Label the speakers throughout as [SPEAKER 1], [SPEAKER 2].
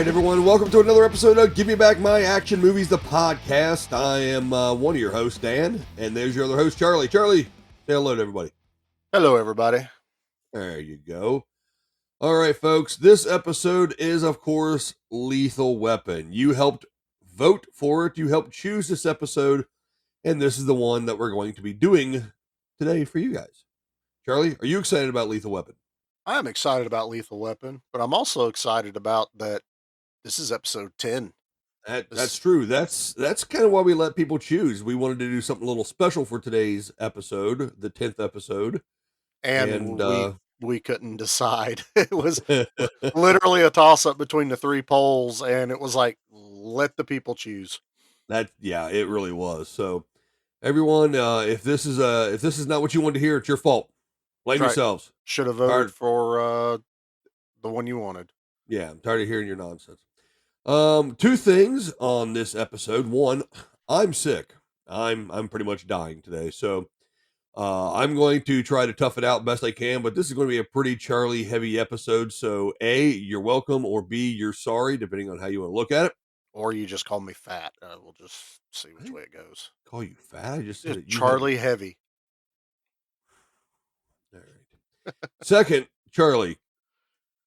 [SPEAKER 1] right, everyone. Welcome to another episode of Give Me Back My Action Movies, the podcast. I am one of your hosts, Dan, and there's your other host, Charlie. Charlie, say hello to everybody.
[SPEAKER 2] Hello, everybody.
[SPEAKER 1] There you go. All right, folks. This episode is, of course, Lethal Weapon. You helped vote for it. You helped choose this episode, and this is the one that we're going to be doing today for you guys. Charlie, are you excited about Lethal Weapon?
[SPEAKER 2] I am excited about Lethal Weapon, but I'm also excited about that this is episode 10.
[SPEAKER 1] That's
[SPEAKER 2] This,
[SPEAKER 1] true. That's kind of why we let people choose. We wanted to do something a little special for today's episode, the 10th episode,
[SPEAKER 2] and
[SPEAKER 1] and
[SPEAKER 2] we couldn't decide. It was literally a toss up between the three polls, and it was like, let the people choose.
[SPEAKER 1] that yeah, it really was. So everyone, if this is not what you wanted to hear, it's your fault.
[SPEAKER 2] That's
[SPEAKER 1] Blame
[SPEAKER 2] right.
[SPEAKER 1] yourselves.
[SPEAKER 2] Should have voted
[SPEAKER 1] Tired,
[SPEAKER 2] for the one you wanted.
[SPEAKER 1] yeah, I'm tired of hearing your nonsense. Two things on this episode. One, I'm sick. I'm pretty much dying today, so I'm going to try to tough it out best I can, but this is going to be a pretty Charlie heavy episode. So, A, you're welcome, or B, you're sorry, depending on how you want to look at it.
[SPEAKER 2] Or you just call me fat. We'll just see
[SPEAKER 1] I
[SPEAKER 2] which
[SPEAKER 1] didn't
[SPEAKER 2] way it goes.
[SPEAKER 1] call you fat. I just said
[SPEAKER 2] Just
[SPEAKER 1] that you had.
[SPEAKER 2] Charlie Heavy.
[SPEAKER 1] All right. Second, Charlie,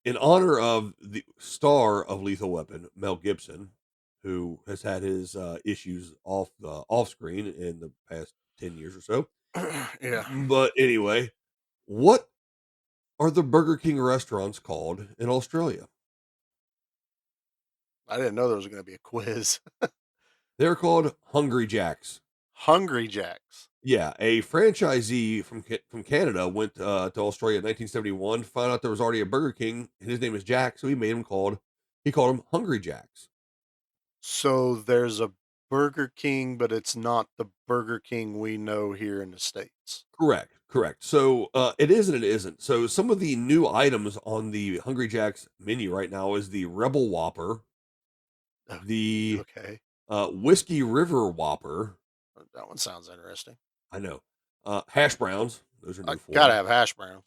[SPEAKER 1] in honor of the star of Lethal Weapon, Mel Gibson, who has had his issues off screen in the past 10 years or so.
[SPEAKER 2] Yeah.
[SPEAKER 1] But anyway, what are the Burger King restaurants called in Australia?
[SPEAKER 2] I didn't know there was going to be a quiz.
[SPEAKER 1] They're called Hungry Jacks.
[SPEAKER 2] Hungry Jacks.
[SPEAKER 1] Yeah, a franchisee from Canada went to Australia in 1971, found out there was already a Burger King, and his name is Jack, so he called him Hungry Jacks.
[SPEAKER 2] So there's a Burger King, but it's not the Burger King we know here in the States.
[SPEAKER 1] Correct, correct. So it is and it isn't. So some of the new items on the Hungry Jacks menu right now is the Rebel Whopper,
[SPEAKER 2] O-
[SPEAKER 1] the
[SPEAKER 2] Okay.
[SPEAKER 1] Whiskey River Whopper.
[SPEAKER 2] That one sounds interesting.
[SPEAKER 1] I know. Hash browns. Those are
[SPEAKER 2] I
[SPEAKER 1] new for
[SPEAKER 2] gotta
[SPEAKER 1] them.
[SPEAKER 2] have hash browns.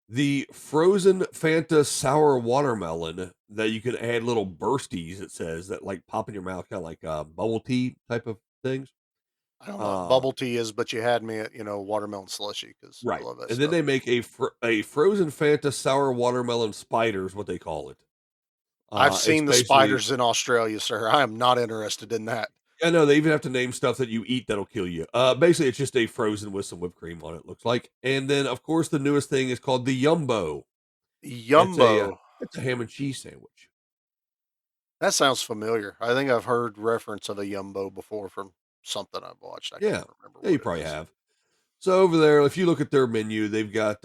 [SPEAKER 1] The frozen Fanta sour watermelon that you can add little bursties, it says, that like pop in your mouth, kind of like bubble tea type of things.
[SPEAKER 2] I don't know what
[SPEAKER 1] Uh,
[SPEAKER 2] bubble tea is, but you had me at, watermelon slushy because I
[SPEAKER 1] right.
[SPEAKER 2] love that
[SPEAKER 1] And then
[SPEAKER 2] stuff.
[SPEAKER 1] they make a frozen Fanta sour watermelon spider, is what they call it.
[SPEAKER 2] I've
[SPEAKER 1] It's
[SPEAKER 2] seen the
[SPEAKER 1] basically,
[SPEAKER 2] spiders in Australia, sir. I am not interested in that.
[SPEAKER 1] I know they even have to name stuff that you eat that'll kill you. Basically, it's just a frozen with some whipped cream on it, looks like. And then, of course, the newest thing is called the Yumbo. It's
[SPEAKER 2] Yumbo.
[SPEAKER 1] it's a ham and cheese sandwich.
[SPEAKER 2] That sounds familiar. I think I've heard reference of a Yumbo before from something I've watched. I can't
[SPEAKER 1] Yeah,
[SPEAKER 2] remember
[SPEAKER 1] yeah, you
[SPEAKER 2] what it
[SPEAKER 1] probably
[SPEAKER 2] is.
[SPEAKER 1] have. So over there, if you look at their menu, they've got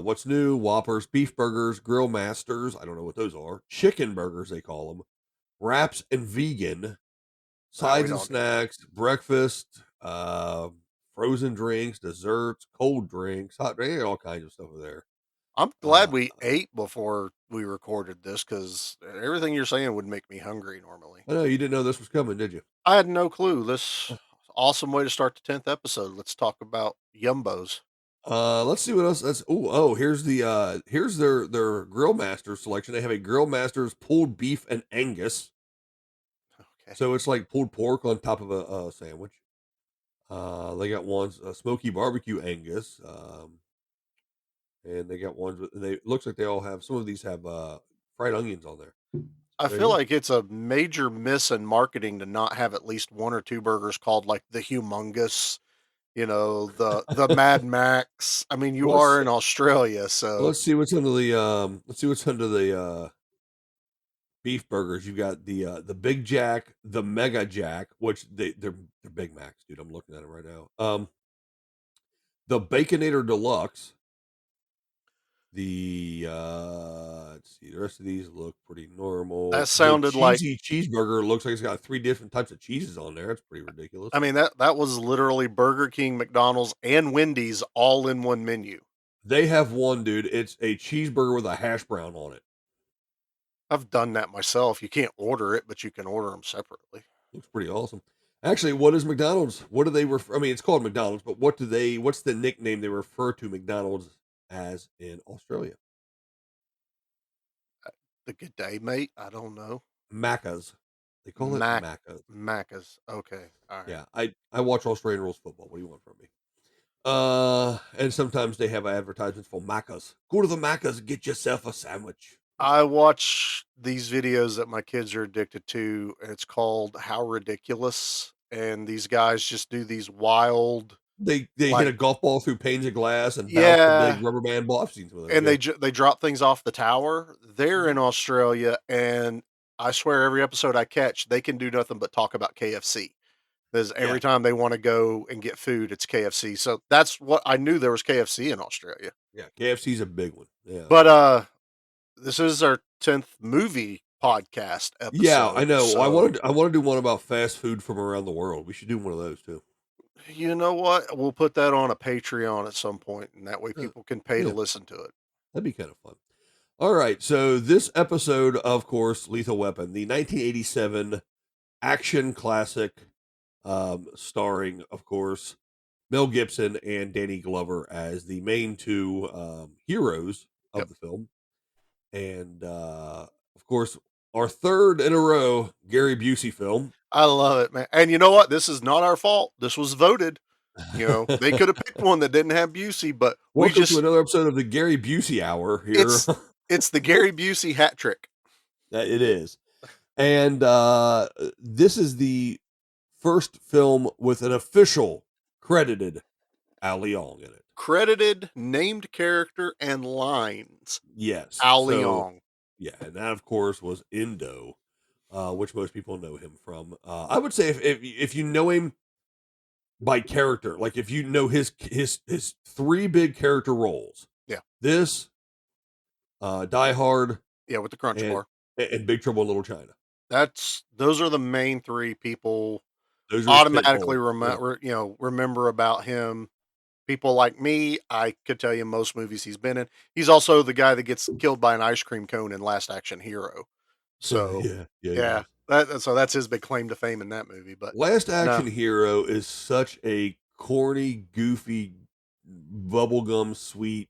[SPEAKER 1] what's new: Whoppers, beef burgers, grill masters. I don't know what those are. Chicken burgers, they call them. Wraps and vegan
[SPEAKER 2] No, we
[SPEAKER 1] sides and
[SPEAKER 2] don't do that.
[SPEAKER 1] snacks, breakfast, frozen drinks, desserts, cold drinks, hot drinks, all kinds of stuff over there.
[SPEAKER 2] I'm
[SPEAKER 1] Uh,
[SPEAKER 2] glad we ate before we recorded this because everything you're saying would make me hungry normally.
[SPEAKER 1] I know you didn't know this was coming, did you?
[SPEAKER 2] I had no clue. This awesome way to start the 10th episode. Let's talk about Yumbos.
[SPEAKER 1] Let's see what else. Here's here's their grill master selection. They have a grill master's pulled beef and Angus.
[SPEAKER 2] Okay.
[SPEAKER 1] So it's like pulled pork on top of a sandwich. They got ones smoky barbecue Angus, and they got ones with. They looks like they all have. Some of these have fried onions on there.
[SPEAKER 2] I
[SPEAKER 1] So there
[SPEAKER 2] feel
[SPEAKER 1] you go.
[SPEAKER 2] like it's a major miss in marketing to not have at least one or two burgers called like the humongous, the Mad Max. I mean, you
[SPEAKER 1] Well,
[SPEAKER 2] are in Australia, so
[SPEAKER 1] let's see what's under the let's see what's under the beef burgers. You've got the Big Jack, the Mega Jack, which they're Big Macs, dude. I'm looking at them right now. The Baconator Deluxe. Let's see, the rest of these look pretty
[SPEAKER 2] that
[SPEAKER 1] normal. The
[SPEAKER 2] sounded like
[SPEAKER 1] cheesy cheeseburger looks like it's got three different types of cheeses on there. It's pretty ridiculous.
[SPEAKER 2] I mean that was literally Burger King, McDonald's, and Wendy's all in one menu.
[SPEAKER 1] They have one, dude. It's a cheeseburger with a hash brown on it.
[SPEAKER 2] I've done that myself. You can't order it, but you can order them separately.
[SPEAKER 1] Looks pretty awesome. Actually, what is McDonald's? What do they refer? I mean, it's called McDonald's, but what's the nickname they refer to McDonald's as in Australia?
[SPEAKER 2] The good day, mate. I don't know.
[SPEAKER 1] Macca's. They call it
[SPEAKER 2] Mac
[SPEAKER 1] Macca's.
[SPEAKER 2] Macca's. Okay. All right.
[SPEAKER 1] Yeah, I watch Australian rules football. What do you want from me? And sometimes they have advertisements for Macca's. Go to the Macca's, get yourself a sandwich.
[SPEAKER 2] I watch these videos that my kids are addicted to, and it's called How Ridiculous. And these guys just do these wild,
[SPEAKER 1] They hit
[SPEAKER 2] like,
[SPEAKER 1] a golf ball through panes of glass and bounce the big
[SPEAKER 2] yeah,
[SPEAKER 1] rubber band ball. I've seen some of those.
[SPEAKER 2] and
[SPEAKER 1] Yeah.
[SPEAKER 2] they drop things off the tower. They're in
[SPEAKER 1] Mhm.
[SPEAKER 2] Australia, and I swear every episode I catch, they can do nothing but talk about KFC. Because
[SPEAKER 1] Yeah.
[SPEAKER 2] every time they wanna go and get food, it's KFC. So that's what I knew there was KFC in Australia.
[SPEAKER 1] Yeah. KFC's a big one. Yeah.
[SPEAKER 2] But, this is our 10th movie podcast
[SPEAKER 1] Yeah, I
[SPEAKER 2] episode,
[SPEAKER 1] know.
[SPEAKER 2] so
[SPEAKER 1] I wanna do one about fast food from around the world. We should do one of those too.
[SPEAKER 2] you know what? We'll put that on a Patreon at some point, and that way
[SPEAKER 1] Uh,
[SPEAKER 2] people can pay to
[SPEAKER 1] yeah,
[SPEAKER 2] listen to it.
[SPEAKER 1] that'd be kind of fun. All right, so this episode, of course, Lethal Weapon, the 1987 action classic, starring, of course, Mel Gibson and Danny Glover as the main two heroes
[SPEAKER 2] Yep.
[SPEAKER 1] of the film, and of course, our third in a row Gary Busey film.
[SPEAKER 2] I love it, man, and you know what? This is not our fault. This was voted. They could have picked one that didn't have Busey, but we
[SPEAKER 1] Welcome to
[SPEAKER 2] just
[SPEAKER 1] another episode of the Gary Busey Hour here.
[SPEAKER 2] it's it's the Gary Busey hat trick.
[SPEAKER 1] It is. And this is the first film with an official credited Al Leong in it.
[SPEAKER 2] Credited, named character, and lines.
[SPEAKER 1] Yes.
[SPEAKER 2] Al
[SPEAKER 1] So,
[SPEAKER 2] Leong.
[SPEAKER 1] yeah, and that, of course, was Indo, which most people know him from. I would say if you know him by character, like if you know his three big character roles,
[SPEAKER 2] Yeah.
[SPEAKER 1] this, Die Hard,
[SPEAKER 2] Yeah, with the crunch
[SPEAKER 1] and
[SPEAKER 2] bar.
[SPEAKER 1] Big Trouble in Little China.
[SPEAKER 2] Those are the main 3 people
[SPEAKER 1] Those are his tent
[SPEAKER 2] automatically
[SPEAKER 1] poles. Yeah.
[SPEAKER 2] remember about him. People like me, I could tell you most movies he's been in. He's also the guy that gets killed by an ice cream cone in Last Action Hero. So,
[SPEAKER 1] Yeah, yeah, he
[SPEAKER 2] yeah,
[SPEAKER 1] does.
[SPEAKER 2] that's his big claim to fame in that movie, but
[SPEAKER 1] Last
[SPEAKER 2] no.
[SPEAKER 1] Action Hero is such a corny, goofy, bubblegum sweet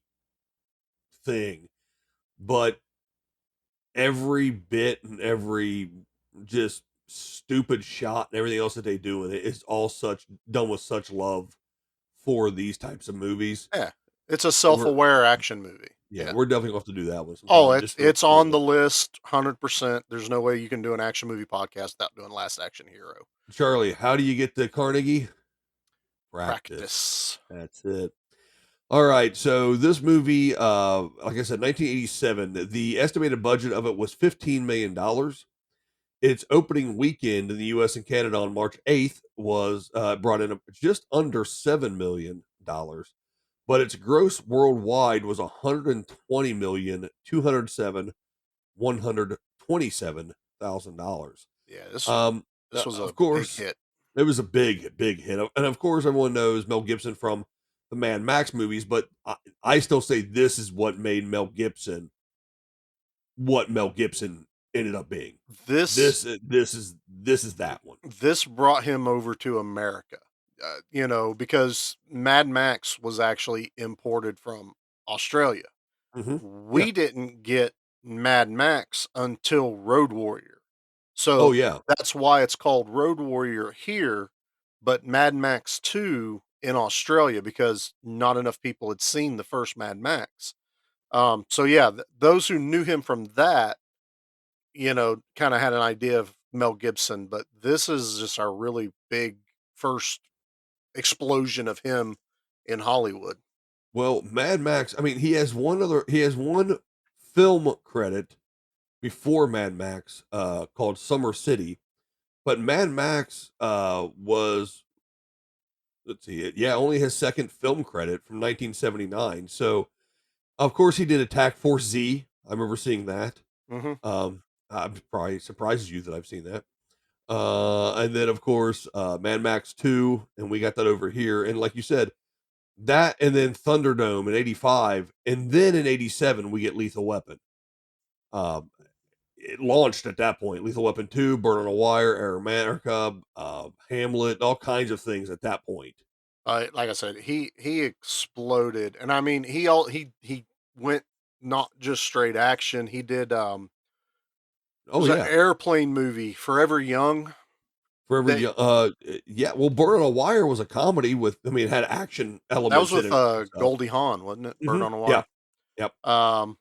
[SPEAKER 1] thing, but every bit and every just stupid shot and everything else that they do in it is all such done with such love for these types of movies.
[SPEAKER 2] Yeah, it's a
[SPEAKER 1] We're
[SPEAKER 2] self-aware action movie.
[SPEAKER 1] Yeah,
[SPEAKER 2] Yeah.
[SPEAKER 1] we're definitely gonna have to do that one
[SPEAKER 2] Oh,
[SPEAKER 1] sometime
[SPEAKER 2] it's
[SPEAKER 1] just for
[SPEAKER 2] it's
[SPEAKER 1] the
[SPEAKER 2] on the
[SPEAKER 1] love.
[SPEAKER 2] list 100%. There's no way you can do an action movie podcast without doing Last Action Hero.
[SPEAKER 1] Charlie, how do you get to Carnegie? Practice.
[SPEAKER 2] Practice.
[SPEAKER 1] That's it. All right, so this movie, like I said, 1987. The estimated budget of it was $15 million. Its opening weekend in the U.S. and Canada on March 8th was brought in just under $7 million, but its gross worldwide was 120,207,127,000.
[SPEAKER 2] Yeah, this was a
[SPEAKER 1] Of
[SPEAKER 2] big
[SPEAKER 1] course,
[SPEAKER 2] hit.
[SPEAKER 1] it was a big hit, and of course, everyone knows Mel Gibson from the Mad Max movies. But I still say this is what made Mel Gibson what Mel Gibson ended up being.
[SPEAKER 2] This
[SPEAKER 1] This is that one.
[SPEAKER 2] this brought him over to America, because Mad Max was actually imported from Australia.
[SPEAKER 1] Hmm. Yeah.
[SPEAKER 2] We didn't get Mad Max until Road Warrior.
[SPEAKER 1] Oh
[SPEAKER 2] So
[SPEAKER 1] yeah.
[SPEAKER 2] that's why it's called Road Warrior here, but Mad Max 2 in Australia because not enough people had seen the first Mad Max. So yeah, those who knew him from that, kind of had an idea of Mel Gibson, but this is just a really big first explosion of him in Hollywood.
[SPEAKER 1] Well, Mad Max. I mean, he has one film credit before Mad Max, called Summer City. But Mad Max was, let's see, yeah, only his second film credit from 1979. So of course he did Attack Force Z. I remember seeing that.
[SPEAKER 2] Mhm.
[SPEAKER 1] Probably surprises you that I've seen that. And then of course Mad Max 2, and we got that over here. And like you said, that and then Thunderdome in 85, and then in 87 we get Lethal Weapon. Um, it launched at that point. Lethal Weapon 2, Burn on a Wire, Air America, Hamlet, all kinds of things at that point.
[SPEAKER 2] Like I said, he exploded, and I mean, he went not just straight action. He did
[SPEAKER 1] Oh
[SPEAKER 2] There's an
[SPEAKER 1] yeah.
[SPEAKER 2] airplane movie, Forever Young.
[SPEAKER 1] Forever
[SPEAKER 2] That
[SPEAKER 1] Young. Yeah. Well, Bird on a Wire was a comedy with. I mean, it had action
[SPEAKER 2] that was
[SPEAKER 1] elements in
[SPEAKER 2] with
[SPEAKER 1] it and stuff.
[SPEAKER 2] Goldie Hawn, wasn't it? Bird
[SPEAKER 1] Hmm.
[SPEAKER 2] on a
[SPEAKER 1] Yeah.
[SPEAKER 2] Wire.
[SPEAKER 1] Yep.
[SPEAKER 2] Um,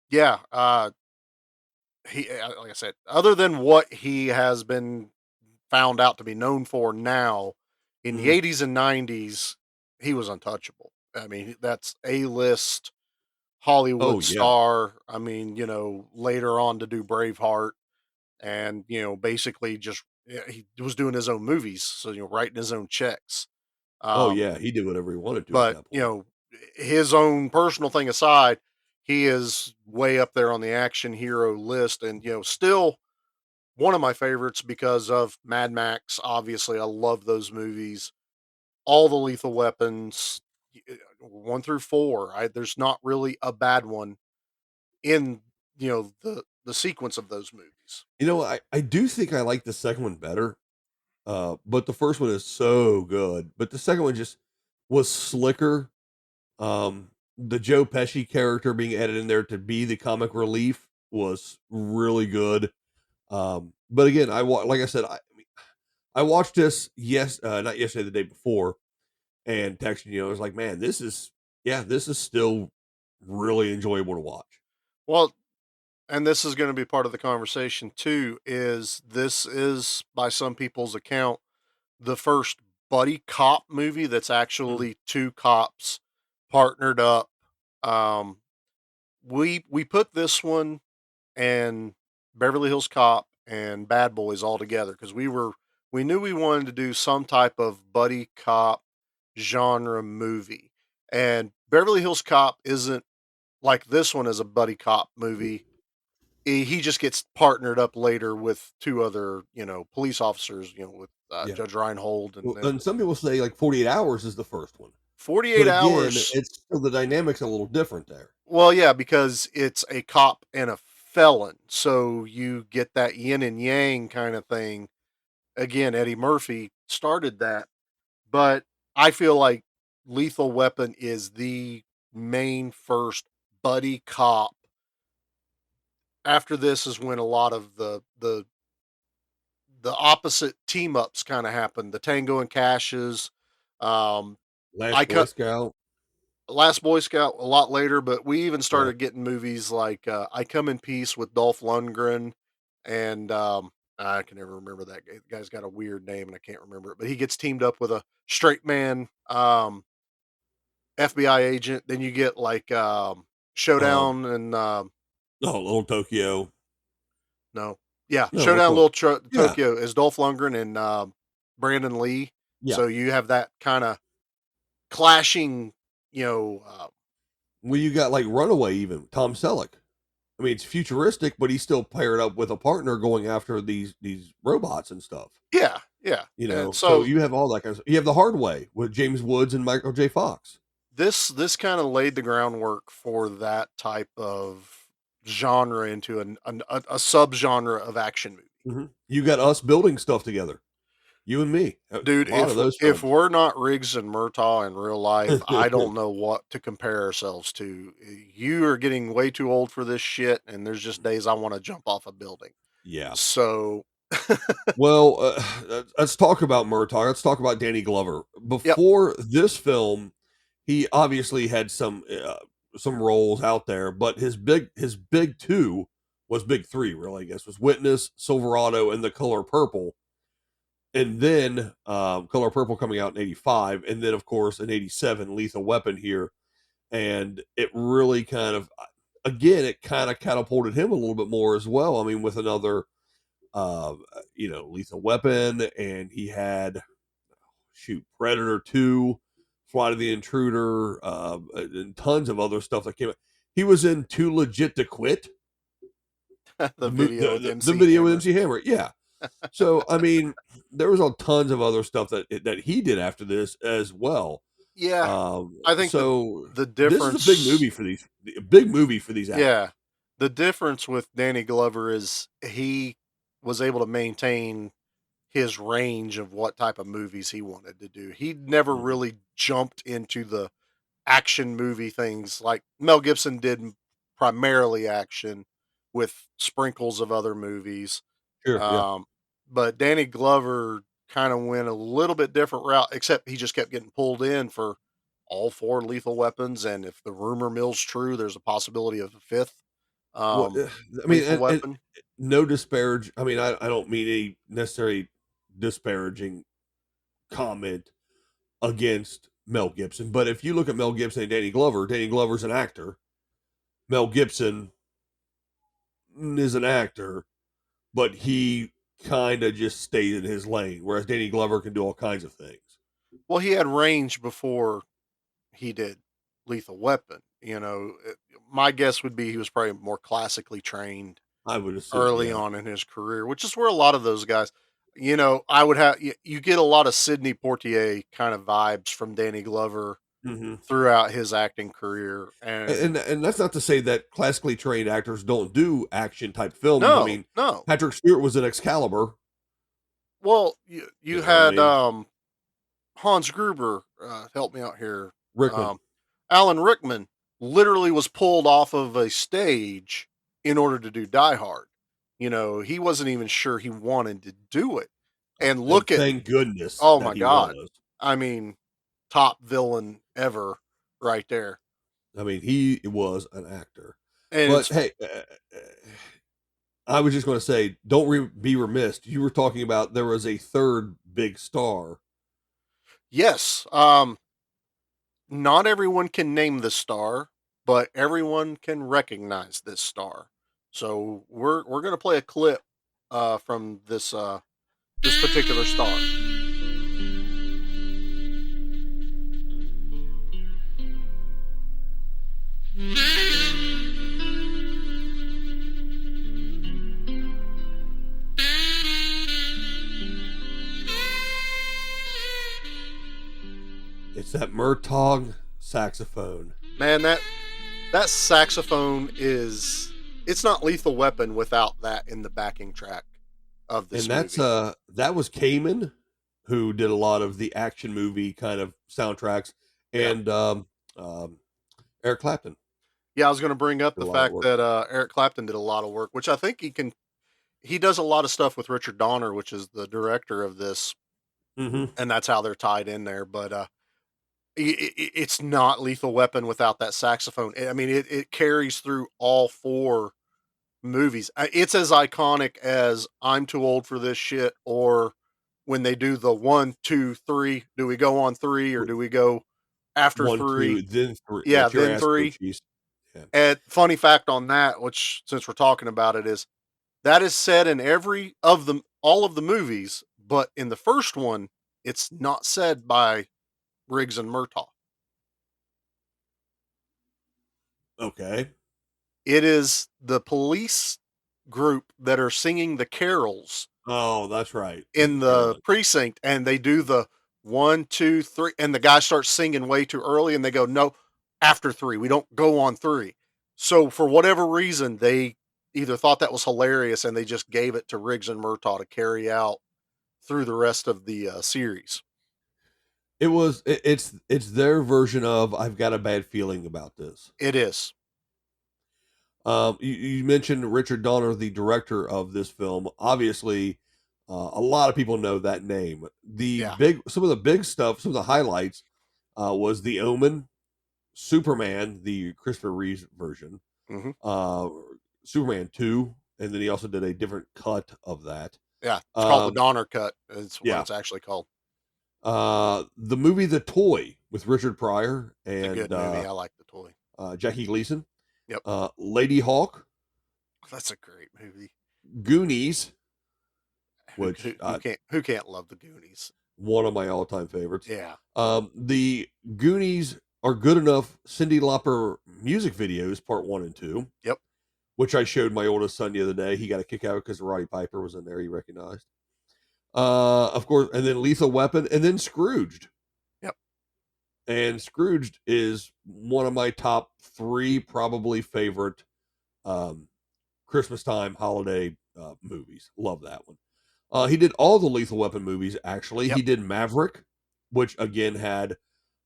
[SPEAKER 2] yeah. Like I said, other than what he has been found out to be known for now, in the
[SPEAKER 1] Hmm.
[SPEAKER 2] '80s and '90s, he was untouchable. I mean, that's a list
[SPEAKER 1] Oh
[SPEAKER 2] Hollywood
[SPEAKER 1] yeah.
[SPEAKER 2] star. I mean, later on to do Braveheart and, basically just yeah, he was doing his own movies, so, writing his own checks.
[SPEAKER 1] Oh
[SPEAKER 2] Um,
[SPEAKER 1] yeah. He did whatever he wanted to at
[SPEAKER 2] but,
[SPEAKER 1] that point.
[SPEAKER 2] his own personal thing aside, he is way up there on the action hero list and, still one of my favorites because of Mad Max. Obviously, I love those movies. All the Lethal Weapons, 1 through 4. There's not really a bad one in, the sequence of those movies.
[SPEAKER 1] I do think I like the second one better. But the first one is so good. But the second one just was slicker. The Joe Pesci character being added in there to be the comic relief was really good. But again, like I said, I watched this not yesterday, the day before, and texted you. I was like, man, this is still really enjoyable to watch.
[SPEAKER 2] Well, and this is gonna be part of the conversation too, is this is, by some people's account, the first buddy cop movie that's
[SPEAKER 1] Mm,
[SPEAKER 2] actually 2 cops partnered up. Um, we put this one and Beverly Hills Cop and Bad Boys all together because we knew we wanted to do some type of buddy cop genre movie. And Beverly Hills Cop isn't like this one as a buddy cop movie. He just gets partnered up later with 2 other, police officers, with
[SPEAKER 1] yeah.
[SPEAKER 2] Judge Reinhold and
[SPEAKER 1] Well,
[SPEAKER 2] then
[SPEAKER 1] and some people say like 48 Hours is the first one,
[SPEAKER 2] 48
[SPEAKER 1] but again,
[SPEAKER 2] hours.
[SPEAKER 1] it's still the dynamics a little different there.
[SPEAKER 2] Well, yeah, because it's a cop and a felon. So you get that yin and yang kind of thing. Again, Eddie Murphy started that, but I feel like Lethal Weapon is the main first buddy cop. After this is when a lot of the opposite team ups kind of happened. The Tango and Cashes, um, I
[SPEAKER 1] Last Boy
[SPEAKER 2] cut
[SPEAKER 1] Scout.
[SPEAKER 2] Last Boy Scout a lot later, but we even
[SPEAKER 1] Yeah.
[SPEAKER 2] started getting movies like I Come in Peace with Dolph Lundgren, and I can never remember that guy. The guy's got a weird name and I can't remember it, but he gets teamed up with a straight man FBI agent. Then you get like
[SPEAKER 1] Um,
[SPEAKER 2] Showdown and
[SPEAKER 1] oh, Little Tokyo.
[SPEAKER 2] no, yeah,
[SPEAKER 1] No, which
[SPEAKER 2] Showdown
[SPEAKER 1] one? Yeah,
[SPEAKER 2] Tokyo is Dolph Lundgren and Brandon Lee.
[SPEAKER 1] yeah.
[SPEAKER 2] So you have that kind of clashing, you know, uh,
[SPEAKER 1] Well, you got like Runaway, even Tom Selleck. I mean, it's futuristic, but he's still paired up with a partner going after these robots and stuff.
[SPEAKER 2] yeah, yeah, and
[SPEAKER 1] So
[SPEAKER 2] so
[SPEAKER 1] you have all that kind of stuff. You have The Hard Way with James Woods and Michael J. Fox.
[SPEAKER 2] this kind of laid the groundwork for that type of genre into a subgenre of action movie.
[SPEAKER 1] You got us building stuff together. You and me. A
[SPEAKER 2] Dude,
[SPEAKER 1] lot of those
[SPEAKER 2] if
[SPEAKER 1] films.
[SPEAKER 2] we're not Riggs and Murtaugh in real life, I don't know what to compare ourselves to. You are getting way too old for this shit, and there's just days I want to jump off a building.
[SPEAKER 1] Yeah.
[SPEAKER 2] So,
[SPEAKER 1] Well, let's talk about Murtaugh. Let's talk about Danny Glover.
[SPEAKER 2] yep,
[SPEAKER 1] Before this film, he obviously had some roles out there, but his big two was big three, really. I guess was Witness, Silverado, and The Color Purple, and then Color Purple coming out in '85, and then of course in '87, Lethal Weapon here, and it really kind of again it kind of catapulted him a little bit more as well. I mean, with another Lethal Weapon, and he had Predator 2, Flight of the Intruder, and tons of other stuff that came out. He was in Too Legit to Quit,
[SPEAKER 2] the video with
[SPEAKER 1] the
[SPEAKER 2] MC
[SPEAKER 1] video with
[SPEAKER 2] Hammer.
[SPEAKER 1] MC Hammer. Yeah. So I mean, there was a tons of other stuff that he did after this as well.
[SPEAKER 2] Yeah, I think
[SPEAKER 1] So
[SPEAKER 2] the
[SPEAKER 1] this is a big
[SPEAKER 2] difference.
[SPEAKER 1] movie for these a big movie for these actors.
[SPEAKER 2] Yeah. The difference with Danny Glover is he was able to maintain his range of what type of movies he wanted to do. He never
[SPEAKER 1] Mhm.
[SPEAKER 2] really jumped into the action movie things like Mel Gibson did primarily action. with sprinkles of other movies.
[SPEAKER 1] Sure, yeah.
[SPEAKER 2] Um, but Danny Glover kind of went a little bit different route, except he just kept getting pulled in for all four Lethal Weapons. And if the rumor mill's true, there's a possibility of a fifth
[SPEAKER 1] Well,
[SPEAKER 2] um,
[SPEAKER 1] I mean,
[SPEAKER 2] Lethal Weapon.
[SPEAKER 1] no disparage. I mean, I don't mean any necessarily disparaging comment against Mel Gibson, but if you look at Mel Gibson and Danny Glover's an actor. Mel Gibson is an actor, but he kind of just stayed in his lane, whereas Danny Glover can do all kinds of things.
[SPEAKER 2] Well, he had range before he did Lethal Weapon. My guess would be he was probably more classically trained
[SPEAKER 1] I would assume,
[SPEAKER 2] early
[SPEAKER 1] yeah.
[SPEAKER 2] on in his career, which is where a lot of those guys, I would have you get a lot of Sidney Poitier kind of vibes from Danny Glover
[SPEAKER 1] Hmm.
[SPEAKER 2] throughout his acting career. And
[SPEAKER 1] And that's not to say that classically trained actors don't do action type films. I
[SPEAKER 2] no,
[SPEAKER 1] mean,
[SPEAKER 2] no.
[SPEAKER 1] Patrick Stewart was in Excalibur.
[SPEAKER 2] Well, you
[SPEAKER 1] I
[SPEAKER 2] had
[SPEAKER 1] mean,
[SPEAKER 2] Hans Gruber, help me out here.
[SPEAKER 1] Rickman.
[SPEAKER 2] Um, Alan Rickman literally was pulled off of a stage in order to do Die Hard. He wasn't even sure he wanted to do it. And
[SPEAKER 1] And
[SPEAKER 2] look at,
[SPEAKER 1] thank goodness
[SPEAKER 2] oh
[SPEAKER 1] that
[SPEAKER 2] my
[SPEAKER 1] he
[SPEAKER 2] God.
[SPEAKER 1] was.
[SPEAKER 2] I mean, top villain ever right there.
[SPEAKER 1] I mean, he was an actor.
[SPEAKER 2] And
[SPEAKER 1] But
[SPEAKER 2] it's,
[SPEAKER 1] hey, I was just going to say, don't be remiss. You were talking about there was a third big star.
[SPEAKER 2] yes, not everyone can name the star, but everyone can recognize this star. So we're gonna play a clip from this particular star.
[SPEAKER 1] It's that Murtaugh saxophone.
[SPEAKER 2] Man, that saxophone is, it's not Lethal Weapon without that in the backing track of
[SPEAKER 1] And
[SPEAKER 2] this movie.
[SPEAKER 1] that was Kamen, who did a lot of the action movie kind of soundtracks,
[SPEAKER 2] Yeah.
[SPEAKER 1] and um, Eric Clapton
[SPEAKER 2] Yeah, I was gonna bring up
[SPEAKER 1] did a
[SPEAKER 2] the
[SPEAKER 1] lot of
[SPEAKER 2] fact
[SPEAKER 1] work.
[SPEAKER 2] that Eric Clapton did a lot of work, which I think he does a lot of stuff with Richard Donner, which is the director of this,
[SPEAKER 1] Hmm.
[SPEAKER 2] and that's how they're tied in there. But it's not Lethal Weapon without that saxophone. I mean, it carries through all four movies. It's as iconic as "I'm Too Old for This Shit" or when they do the 1, 2, 3. Do we go on 3 or do we go after
[SPEAKER 1] One,
[SPEAKER 2] 3?
[SPEAKER 1] two, then three.
[SPEAKER 2] Yeah,
[SPEAKER 1] Let your
[SPEAKER 2] then
[SPEAKER 1] ass go,
[SPEAKER 2] 3.
[SPEAKER 1] cheese. Yeah.
[SPEAKER 2] And funny fact on that, which since we're talking about it, is that is said in every of them, all of the movies, but in the first one, it's not said by Riggs and Murtaugh.
[SPEAKER 1] Okay.
[SPEAKER 2] It is the police group that are singing the carols
[SPEAKER 1] Oh, that's right.
[SPEAKER 2] in the
[SPEAKER 1] Carolyn.
[SPEAKER 2] precinct, and they do the 1, 2, 3, and the guy starts singing way too early, and they go, "No, after 3, we don't go on 3." So, for whatever reason, they either thought that was hilarious and they just gave it to Riggs and Murtaugh to carry out through the rest of the, series.
[SPEAKER 1] It's their version of I've got a bad feeling about this.
[SPEAKER 2] It is.
[SPEAKER 1] You mentioned Richard Donner, the director of this film. Obviously, a lot of people know that name.
[SPEAKER 2] Yeah.
[SPEAKER 1] Some of the big stuff, some of the highlights, was The Omen, Superman, the Christopher Reeve version,
[SPEAKER 2] Mhm.
[SPEAKER 1] uh, Superman 2, and then he also did a different cut of that.
[SPEAKER 2] Yeah. It's called the
[SPEAKER 1] Um,
[SPEAKER 2] Donner Cut. It's what
[SPEAKER 1] yeah.
[SPEAKER 2] it's actually called.
[SPEAKER 1] The movie The Toy with Richard Pryor
[SPEAKER 2] It's a
[SPEAKER 1] and
[SPEAKER 2] good movie. I like The Toy.
[SPEAKER 1] Jackie Gleason,
[SPEAKER 2] Yep.
[SPEAKER 1] Lady Hawk,
[SPEAKER 2] That's a great movie.
[SPEAKER 1] Goonies,
[SPEAKER 2] Who
[SPEAKER 1] which
[SPEAKER 2] who who can't who can't love the Goonies?
[SPEAKER 1] one of my all-time favorites.
[SPEAKER 2] Yeah.
[SPEAKER 1] The Goonies are good enough Cindy Lauper music videos, part one and two,
[SPEAKER 2] Yep.
[SPEAKER 1] which I showed my oldest son the other day. He got a kick out because Roddy Piper was in there. He recognized, of course, and then Lethal Weapon, and then Scrooged.
[SPEAKER 2] Yep.
[SPEAKER 1] And Scrooged is one of my top three probably favorite um, Christmas time holiday movies. Love that one. He did all the Lethal Weapon movies. Actually, he
[SPEAKER 2] Yep.
[SPEAKER 1] did Maverick, which again had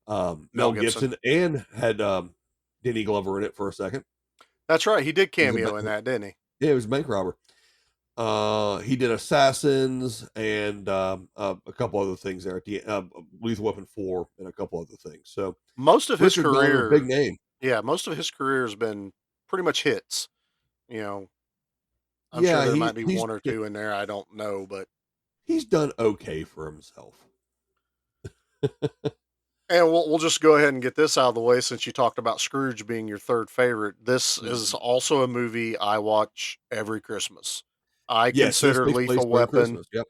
[SPEAKER 2] Mel
[SPEAKER 1] Mel
[SPEAKER 2] Gibson.
[SPEAKER 1] Gibson and had Danny Glover in it for a second.
[SPEAKER 2] That's right. He did
[SPEAKER 1] It was
[SPEAKER 2] cameo in that, didn't he?
[SPEAKER 1] Yeah, he was a bank robber. He did Assassins and a couple other things there at the Lethal Weapon 4 and a couple other things. So
[SPEAKER 2] Most of his
[SPEAKER 1] Richard Donner, big
[SPEAKER 2] career
[SPEAKER 1] name.
[SPEAKER 2] yeah, most of his career has been pretty much hits, you know, I'm sure
[SPEAKER 1] Yeah,
[SPEAKER 2] there might be 1 or 2 in there, I don't know, but
[SPEAKER 1] he's done okay for himself.
[SPEAKER 2] and we'll just go ahead and get this out of the way since you talked about Scrooge being your 3rd favorite. This is
[SPEAKER 1] Mhm.
[SPEAKER 2] also a movie I watch every Christmas. I
[SPEAKER 1] Yes, this
[SPEAKER 2] consider
[SPEAKER 1] takes place
[SPEAKER 2] Lethal
[SPEAKER 1] during
[SPEAKER 2] Weapon
[SPEAKER 1] Christmas. Yep.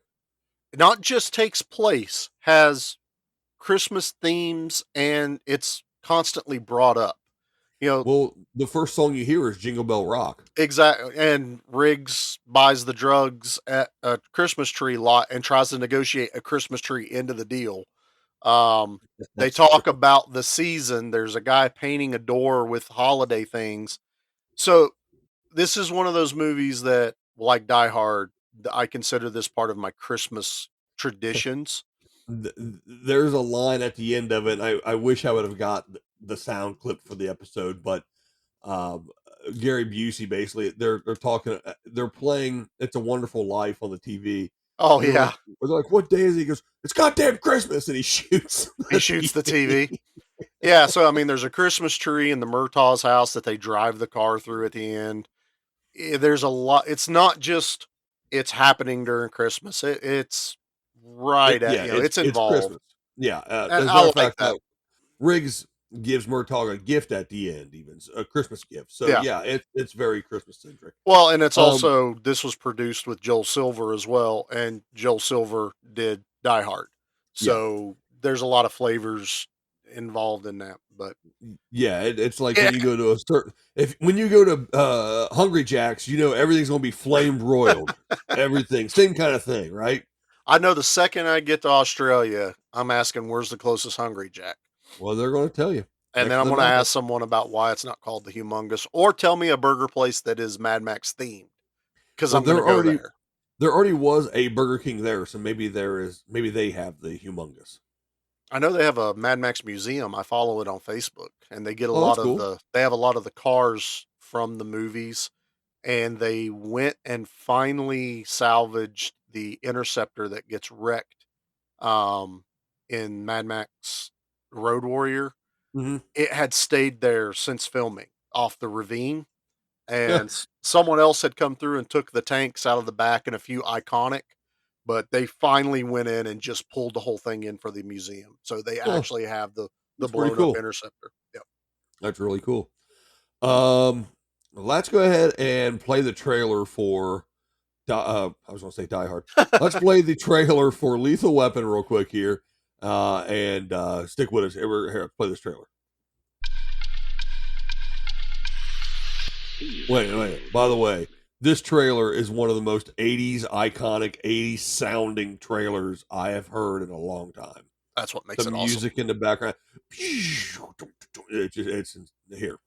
[SPEAKER 2] not just takes place, has Christmas themes, and it's constantly brought up. You know,
[SPEAKER 1] Well, the first song you hear is Jingle Bell Rock.
[SPEAKER 2] exactly. And Riggs buys the drugs at a Christmas tree lot and tries to negotiate a Christmas tree into the deal. They
[SPEAKER 1] That's
[SPEAKER 2] talk
[SPEAKER 1] true.
[SPEAKER 2] about the season. There's a guy painting a door with holiday things. So this is one of those movies that, like Die Hard, I consider this part of my Christmas traditions.
[SPEAKER 1] There's a line at the end of it. I wish I would have got the sound clip for the episode, but um, Gary Busey basically they're talking they're playing "It's a Wonderful Life" on the TV,
[SPEAKER 2] Oh
[SPEAKER 1] and
[SPEAKER 2] yeah,
[SPEAKER 1] they're like, "What day is it?" He goes, "It's goddamn Christmas," and he shoots
[SPEAKER 2] he
[SPEAKER 1] the
[SPEAKER 2] shoots the TV.
[SPEAKER 1] TV.
[SPEAKER 2] Yeah, so I mean, there's a Christmas tree in the Murtaugh's house that they drive the car through at the end. There's a lot. It's not just it's happening during Christmas. It's right at
[SPEAKER 1] Yeah,
[SPEAKER 2] it's
[SPEAKER 1] it's
[SPEAKER 2] involved,
[SPEAKER 1] Christmas. Yeah,
[SPEAKER 2] and
[SPEAKER 1] as a matter
[SPEAKER 2] I
[SPEAKER 1] of
[SPEAKER 2] like
[SPEAKER 1] fact,
[SPEAKER 2] that.
[SPEAKER 1] Riggs gives Murtaugh a gift at the end, even a Christmas gift. So
[SPEAKER 2] Yeah.
[SPEAKER 1] yeah, it's very Christmas centric.
[SPEAKER 2] Well, and it's
[SPEAKER 1] Um,
[SPEAKER 2] also this was produced with Joel Silver as well, and Joel Silver did Die Hard,
[SPEAKER 1] yeah,
[SPEAKER 2] so there's a lot of flavors involved in that. But
[SPEAKER 1] yeah, it's like
[SPEAKER 2] yeah,
[SPEAKER 1] when you go to a certain if when you go to Hungry Jack's, you know everything's gonna be flame broiled, everything same kind of thing, right?
[SPEAKER 2] I know the second I get to Australia, I'm asking where's the closest Hungry Jack.
[SPEAKER 1] Well, they're gonna tell you
[SPEAKER 2] And
[SPEAKER 1] next
[SPEAKER 2] then
[SPEAKER 1] to
[SPEAKER 2] I'm
[SPEAKER 1] the
[SPEAKER 2] gonna
[SPEAKER 1] Macca's.
[SPEAKER 2] ask someone about why it's not called the Humongous, or tell me a burger place that is Mad Max themed, because
[SPEAKER 1] Well,
[SPEAKER 2] I'm gonna go there.
[SPEAKER 1] there already was a Burger King there, so maybe they have the humongous.
[SPEAKER 2] I know they have a Mad Max museum. I follow it on Facebook, and
[SPEAKER 1] Oh, that's cool.
[SPEAKER 2] they have a lot of the cars from the movies, and they went and finally salvaged the Interceptor that gets wrecked um, in Mad Max Road Warrior.
[SPEAKER 1] Hmm.
[SPEAKER 2] It had stayed there since filming off the ravine,
[SPEAKER 1] Yeah.
[SPEAKER 2] and someone else had come through and took the tanks out of the back and a few iconic, but they finally went in and just pulled the whole thing in for the museum. So they
[SPEAKER 1] Oh,
[SPEAKER 2] actually have the
[SPEAKER 1] that's pretty
[SPEAKER 2] blown up
[SPEAKER 1] cool.
[SPEAKER 2] interceptor. Yep.
[SPEAKER 1] That's really cool. Um, let's go ahead and play the trailer for. I was going to say Die Hard. Let's play the trailer for Lethal Weapon real quick here, and stick with us. Here, play this trailer. Wait. By the way, this trailer is one of the most '80s iconic, '80s sounding trailers I have heard in a long time.
[SPEAKER 2] That's what
[SPEAKER 1] The
[SPEAKER 2] makes it awesome.
[SPEAKER 1] music in the background, it's here.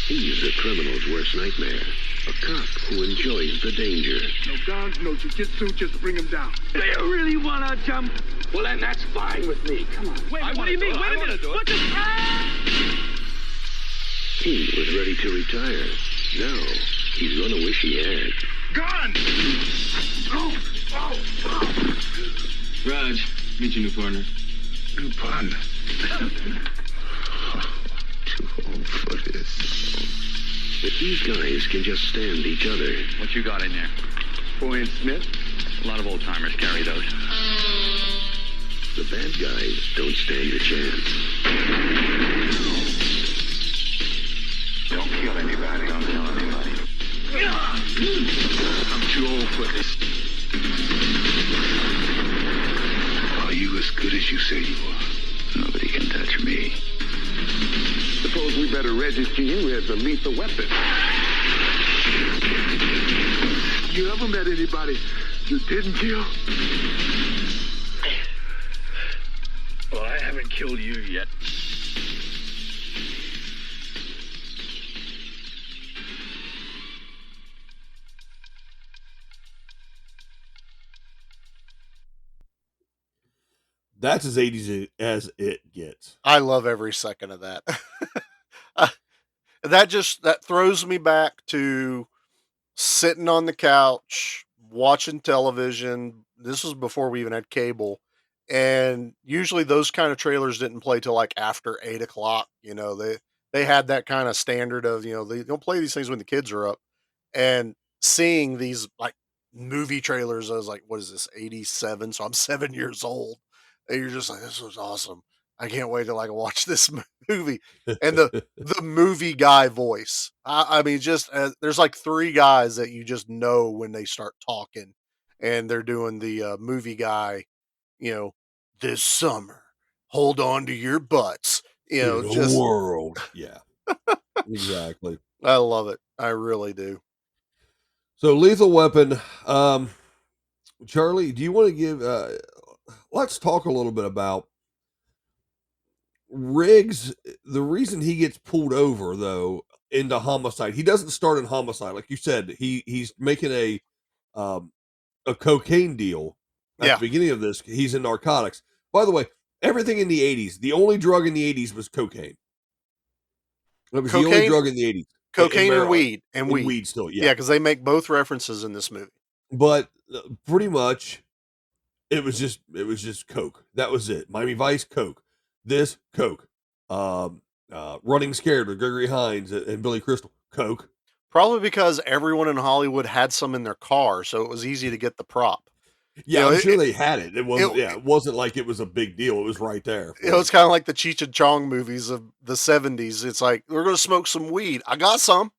[SPEAKER 3] He's a criminal's worst nightmare. A cop who enjoys the danger.
[SPEAKER 4] No guns, no jujitsu, just bring him down.
[SPEAKER 5] Do you really want to jump?
[SPEAKER 4] Well, then that's fine with me. Come on.
[SPEAKER 5] Wait, what do you mean? Wait a minute. What the?
[SPEAKER 3] He was ready to retire. Now, he's gonna wish he had.
[SPEAKER 4] Gun!
[SPEAKER 5] Raj, meet your new partner.
[SPEAKER 4] New partner.
[SPEAKER 3] Too old for this. If these guys can just stand each other,
[SPEAKER 5] What you got in there?
[SPEAKER 4] Boy Smith.
[SPEAKER 5] A lot of old timers carry those.
[SPEAKER 3] the bad guys don't stand a chance.
[SPEAKER 4] Don't kill anybody.
[SPEAKER 5] Don't tell anybody.
[SPEAKER 4] I'm too old for this. Are you as good as you say you are?
[SPEAKER 3] Nobody can touch me.
[SPEAKER 4] Suppose we better register you as a lethal weapon. You ever met anybody you didn't kill?
[SPEAKER 5] Well, I haven't killed you yet.
[SPEAKER 1] That's as '80s as it gets.
[SPEAKER 2] I love every second of that. Uh, that throws me back to sitting on the couch, watching television. This was before we even had cable, and usually those kind of trailers didn't play till, like, after 8 o'clock. They had that kinda standard of, they don't play these things when the kids are up, and seeing these, like, movie trailers, I was like, "What is this, 87?" So I'm 7 years old, and you're just like, "This was awesome. I can't wait till I can watch this movie." And the movie guy voice. I mean, just there's like 3 guys that you just know when they start talking, and they're doing the, movie guy, you know, "This summer, hold on to your butts,"
[SPEAKER 1] Here's a
[SPEAKER 2] just
[SPEAKER 1] world. Yeah, exactly.
[SPEAKER 2] I love it. I really do.
[SPEAKER 1] So Lethal Weapon, Charlie, do you want to give let's talk a little bit about Riggs. The reason he gets pulled over though into homicide, he doesn't start in homicide. Like you said, he's making um a cocaine deal at the
[SPEAKER 2] Yeah.
[SPEAKER 1] beginning of this. He's in narcotics. By the way, everything in the 80s, the only drug in the 80s was cocaine. It was the only
[SPEAKER 2] Cocaine
[SPEAKER 1] drug in the 80s. And
[SPEAKER 2] cocaine and
[SPEAKER 1] marijuana.
[SPEAKER 2] weed and
[SPEAKER 1] And
[SPEAKER 2] weed.
[SPEAKER 1] weed still, yeah.
[SPEAKER 2] Yeah, because they make both references in this movie.
[SPEAKER 1] But pretty much it was just coke. That was it. Miami Vice, coke. This, coke. Running Scared with Gregory Hines and Billy Crystal, coke.
[SPEAKER 2] Probably because everyone in Hollywood had some in their car, so it was easy to get the prop. You
[SPEAKER 1] Yeah,
[SPEAKER 2] know,
[SPEAKER 1] I'm
[SPEAKER 2] it
[SPEAKER 1] sure they had it.
[SPEAKER 2] it
[SPEAKER 1] It wasn't like it was a big deal. It was right there for
[SPEAKER 2] it's
[SPEAKER 1] them.
[SPEAKER 2] kinda like the Cheech and Chong movies of the '70s. It's like, "We're gonna smoke some weed. I got some.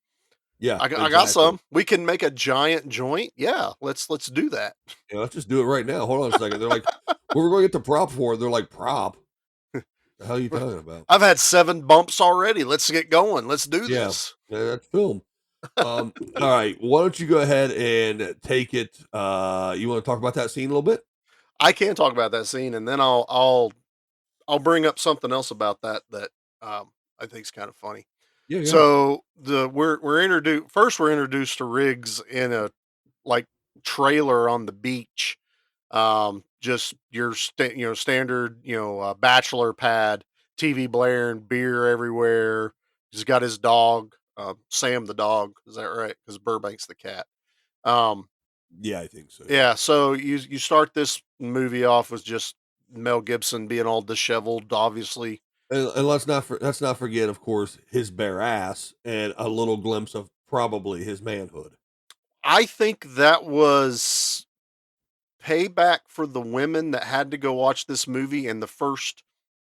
[SPEAKER 1] Yeah,
[SPEAKER 2] I got
[SPEAKER 1] exactly.
[SPEAKER 2] some. We can make a giant joint. Yeah, let's do that."
[SPEAKER 1] Yeah, let's just do it right now. Hold on a second. They're like, well, we're going to get the prop for it. They're like, prop? The hell are you talking about?
[SPEAKER 2] I've had 7 bumps already. Let's get going. Let's do
[SPEAKER 1] Yeah,
[SPEAKER 2] this.
[SPEAKER 1] that's film. All right. Why don't you go ahead and take it? You want to talk about that scene a little bit?
[SPEAKER 2] I can talk about that scene, and then I'll bring up something else about that, I think is kind of funny.
[SPEAKER 1] Yeah, yeah.
[SPEAKER 2] So we're introduced first. We're introduced to Riggs in a, like, trailer on the beach. Just your standard, bachelor pad, TV blaring, beer everywhere. He's got his dog, Sam the dog. Is that right? Because Burbank's the cat. Um,
[SPEAKER 1] Yeah, I think so. Yeah.
[SPEAKER 2] yeah. So you start this movie off with just Mel Gibson being all disheveled, obviously.
[SPEAKER 1] And let's not forget, of course, his bare ass and a little glimpse of probably his manhood.
[SPEAKER 2] I think that was payback for the women that had to go watch this movie, and the first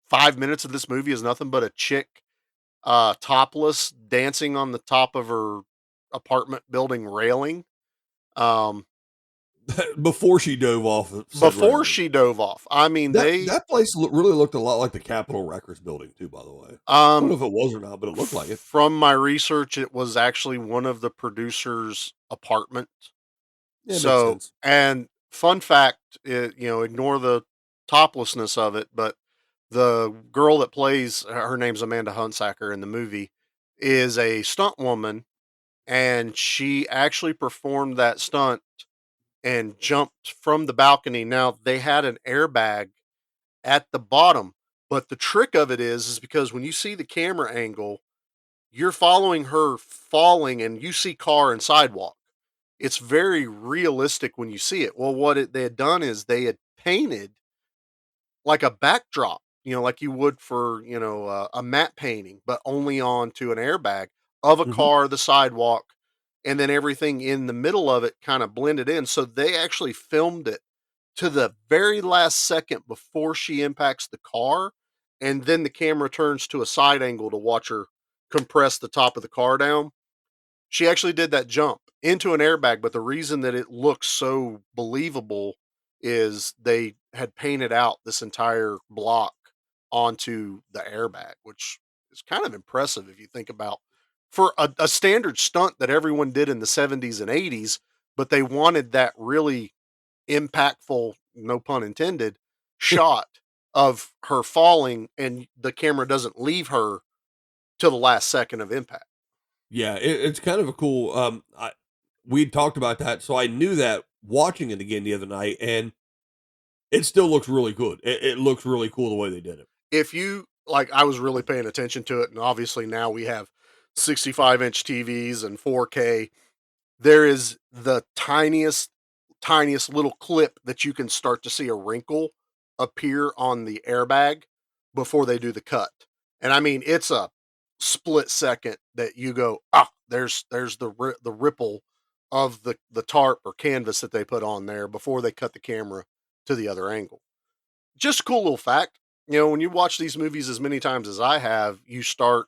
[SPEAKER 2] 5 minutes of this movie is nothing but a chick, topless, dancing on the top of her apartment building railing, um,
[SPEAKER 1] Before she dove off of said
[SPEAKER 2] before
[SPEAKER 1] railing.
[SPEAKER 2] she dove off. I mean,
[SPEAKER 1] That place really looked a lot like the Capitol Records building too. By the way, I don't know
[SPEAKER 2] um,
[SPEAKER 1] if it was or not, but it looked like it.
[SPEAKER 2] from my research, it was actually one of the producers' apartment.
[SPEAKER 1] Yeah, it makes
[SPEAKER 2] So,
[SPEAKER 1] sense.
[SPEAKER 2] and fun fact, ignore the toplessness of it, but the girl that plays her name's Amanda Hunsacker in the movie is a stunt woman, and she actually performed that stunt and jumped from the balcony. Now, they had an airbag at the bottom, but the trick of it is because when you see the camera angle, you're following her falling and you see car and sidewalk. It's very realistic when you see it. Well, they had done is they had painted like a backdrop, like you would for, a matte painting, but only onto an airbag of a
[SPEAKER 1] Hmm.
[SPEAKER 2] car, the sidewalk, and then everything in the middle of it kind of blended in. So they actually filmed it to the very last second before she impacts the car. And then the camera turns to a side angle to watch her compress the top of the car down. She actually did that jump into an airbag, but the reason that it looks so believable is they had painted out this entire block onto the airbag, which is kind of impressive if you think about for a standard stunt that everyone did in the 70s and 80s, but they wanted that really impactful, no pun intended, shot of her falling and the camera doesn't leave her till the last second of impact.
[SPEAKER 1] Yeah, it's kind of a cool. We talked about that, so I knew that watching it again the other night, and it still looks really good. It looks really cool the way they did it.
[SPEAKER 2] If you like, I was really paying attention to it, and obviously now we have 65-inch TVs and 4K, there is the tiniest little clip that you can start to see a wrinkle appear on the airbag before they do the cut. And I mean, it's a split second that you go, "Ah, there's the ripple of the tarp or canvas that they put on there before they cut the camera to the other angle." Just a cool little fact. When you watch these movies as many times as I have, you start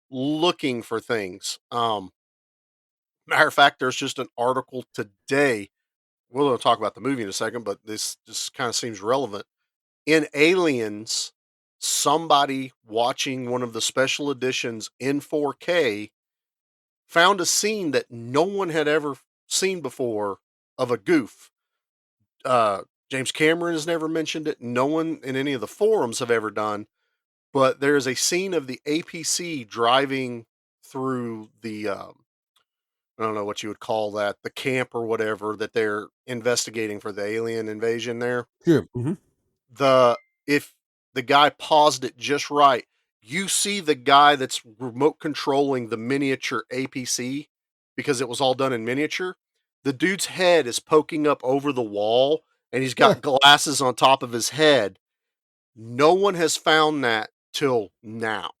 [SPEAKER 2] looking for things. Matter of fact, there's just an article today. We're going to talk about the movie in a second, but this just kind of seems relevant. In Aliens, somebody watching one of the special editions in 4K found a scene that no one had ever seen before of a goof. Uh, James Cameron has never mentioned it. No one in any of the forums have ever done. But there is a scene of the APC driving through the I don't know what you would call that, the camp or whatever that they're investigating for the alien invasion there.
[SPEAKER 1] Sure.
[SPEAKER 2] The if the guy paused it just right, you see the guy that's remote controlling the miniature APC because it was all done in miniature. The dude's head is poking up over the wall and he's got glasses on top of his head. No one has found that till now.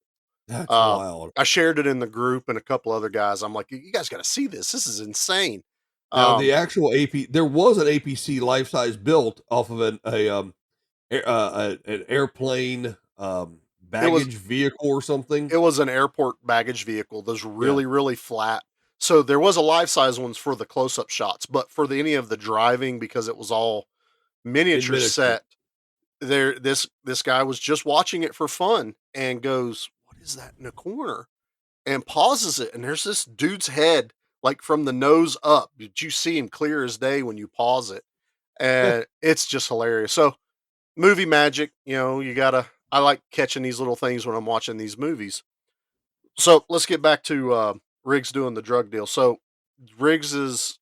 [SPEAKER 1] That's
[SPEAKER 2] Uh,
[SPEAKER 1] wild.
[SPEAKER 2] I shared it in the group and a couple other guys. I'm like, you guys got to see this. This is insane.
[SPEAKER 1] Now the
[SPEAKER 2] Um,
[SPEAKER 1] actual AP, there was an APC life size built off of an airplane
[SPEAKER 2] it was
[SPEAKER 1] baggage vehicle or something.
[SPEAKER 2] it was an airport baggage vehicle. Those
[SPEAKER 1] Yeah,
[SPEAKER 2] really flat. So there was a life size ones for the close up shots, but for any of the driving because it was all
[SPEAKER 1] in
[SPEAKER 2] miniature
[SPEAKER 1] miniature.
[SPEAKER 2] set. This guy was just watching it for fun and goes, "What is that in the corner?" And pauses it, and there's this dude's head like from the nose up. Did you see him clear as day when you pause it? And it's just hilarious. So movie magic, you gotta. I like catching these little things when I'm watching these movies. So let's get back to Riggs doing the drug deal. So Riggs is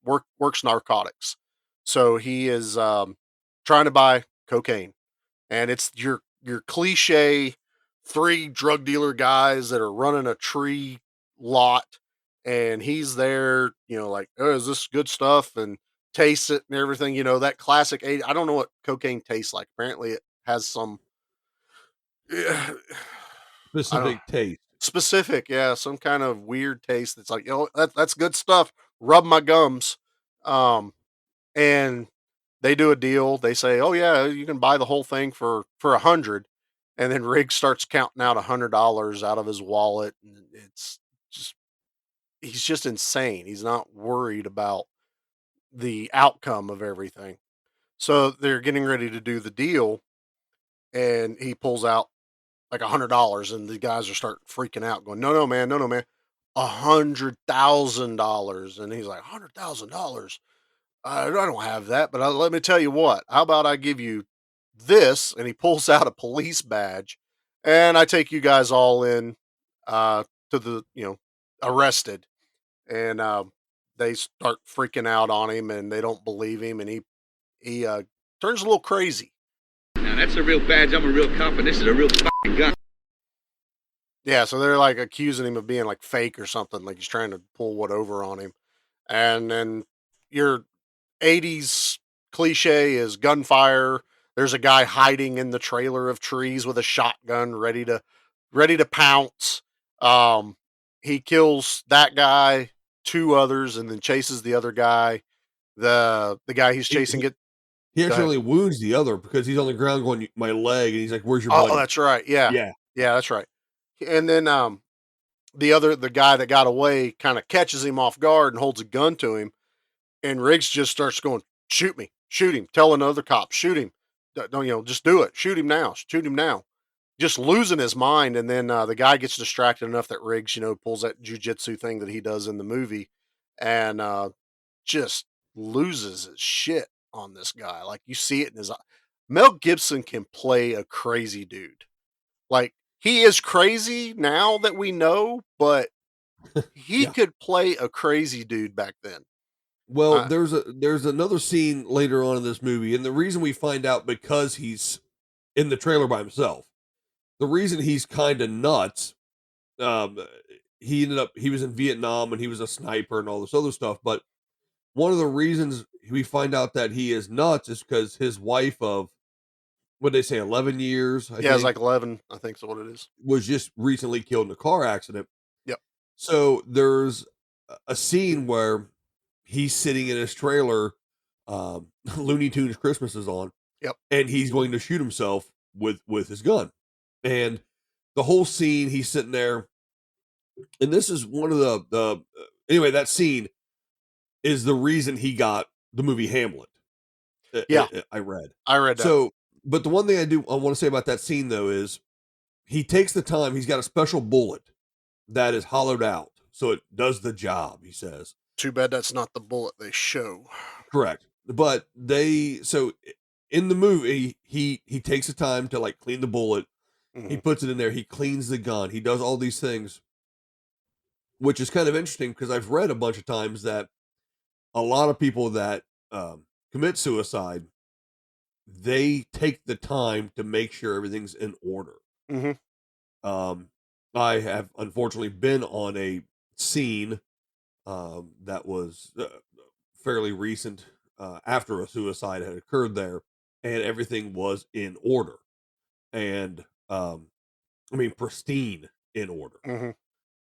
[SPEAKER 2] works narcotics. So he is trying to buy cocaine, and it's your cliche three drug dealer guys that are running a tree lot, and he's there, like, oh, is this good stuff, and tastes it and everything. That classic. I don't know what cocaine tastes like. Apparently, it has some. I don't
[SPEAKER 1] Specific taste.
[SPEAKER 2] specific, yeah, some kind of weird taste that's like, that's good stuff. Rub my gums. And they do a deal. They say, "Oh yeah, you can buy the whole thing for 100." And then Riggs starts counting out $100 out of his wallet, and it's just he's just insane. He's not worried about the outcome of everything. So they're getting ready to do the deal, and he pulls out like $100, and the guys are starting freaking out, going, "No, no, man, no, no, man, $100,000." And he's like, $100,000. I don't have that, but let me tell you what. How about I give you this? And he pulls out a police badge, and I take you guys all in to the arrested. And they start freaking out on him, and they don't believe him, and he turns a little crazy.
[SPEAKER 5] Now that's a real badge. I'm a real cop, and this is a real fucking gun.
[SPEAKER 2] Yeah, so they're like accusing him of being like fake or something, like he's trying to pull what over on him. And then your 80s cliche is gunfire. There's a guy hiding in the trailer of trees with a shotgun ready to pounce. Um he kills that guy, two others, and then chases the other guy. The guy he's
[SPEAKER 1] He,
[SPEAKER 2] chasing
[SPEAKER 1] he,
[SPEAKER 2] get
[SPEAKER 1] he
[SPEAKER 2] go
[SPEAKER 1] actually
[SPEAKER 2] ahead.
[SPEAKER 1] only wounds the other because he's on the ground going, my leg. And he's like, where's your
[SPEAKER 2] Oh,
[SPEAKER 1] buddy?
[SPEAKER 2] that's right. Yeah.
[SPEAKER 1] Yeah.
[SPEAKER 2] Yeah, that's right. And then the guy that got away kind of catches him off guard and holds a gun to him. And Riggs just starts going, "Shoot me, shoot him." Tell another cop, "Shoot him. Don't just do it. Shoot him now. Shoot him now." Just losing his mind, and then the guy gets distracted enough that Riggs, pulls that jujitsu thing that he does in the movie, and just loses his shit on this guy. Like you see it in his eye. Mel Gibson can play a crazy dude. Like he is crazy now that we know, but he
[SPEAKER 1] Yeah.
[SPEAKER 2] could play a crazy dude back then.
[SPEAKER 1] Well,
[SPEAKER 2] Uh,
[SPEAKER 1] there's another scene later on in this movie, and the reason we find out because he's in the trailer by himself. The reason he's kind of nuts, um, he was in Vietnam and he was a sniper and all this other stuff. But one of the reasons we find out that he is nuts is because his wife of what they say 11 years, I
[SPEAKER 2] Yeah, it's
[SPEAKER 1] think,
[SPEAKER 2] like 11, I think is what it is.
[SPEAKER 1] was just recently killed in a car accident.
[SPEAKER 2] Yep.
[SPEAKER 1] So there's a scene where he's sitting in his trailer, Looney Tunes Christmas is on,
[SPEAKER 2] Yep.
[SPEAKER 1] and he's going to shoot himself with his gun. And the whole scene, he's sitting there, and this is one of the anyway, that scene is the reason he got the movie Hamlet.
[SPEAKER 2] Yeah,
[SPEAKER 1] I read.
[SPEAKER 2] I read that.
[SPEAKER 1] So, but the one thing I want to say about that scene though is he takes the time. He's got a special bullet that is hollowed out, so it does the job. He says,
[SPEAKER 2] Too bad that's not the bullet they show.
[SPEAKER 1] correct. But in the movie, he takes the time to like clean the bullet. He
[SPEAKER 2] Mhm.
[SPEAKER 1] puts it in there. He cleans the gun. He does all these things, which is kind of interesting because I've read a bunch of times that a lot of people that commit suicide, they take the time to make sure everything's in order.
[SPEAKER 2] Mhm.
[SPEAKER 1] Um, I have unfortunately been on a scene that was fairly recent after a suicide had occurred there, and everything was in order, and I mean pristine in order.
[SPEAKER 2] Mhm.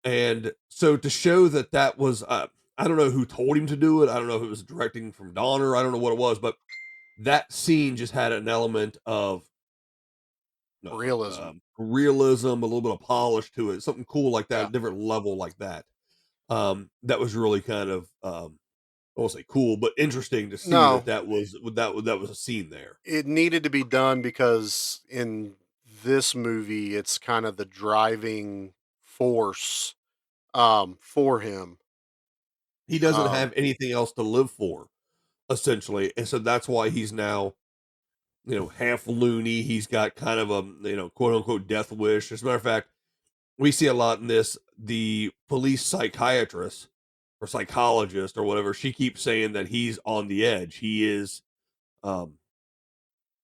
[SPEAKER 1] And so to show that that was, I don't know who told him to do it. I don't know if it was directing from Donner. I don't know what it was, but that scene just had an element of
[SPEAKER 2] Realism.
[SPEAKER 1] realism, a little bit of polish to it, something cool like that,
[SPEAKER 2] Yeah.
[SPEAKER 1] a different level like that. That was really kind of, I won't say cool, but interesting to see that
[SPEAKER 2] No,
[SPEAKER 1] that was a scene there.
[SPEAKER 2] it needed to be done because in this movie, it's kind of the driving force, for him.
[SPEAKER 1] He doesn't
[SPEAKER 2] Um,
[SPEAKER 1] have anything else to live for, essentially, and so that's why he's now, half loony. He's got kind of a, quote unquote death wish. As a matter of fact, we see a lot in this. The police psychiatrist or psychologist or whatever, she keeps saying that he's on the edge. Um,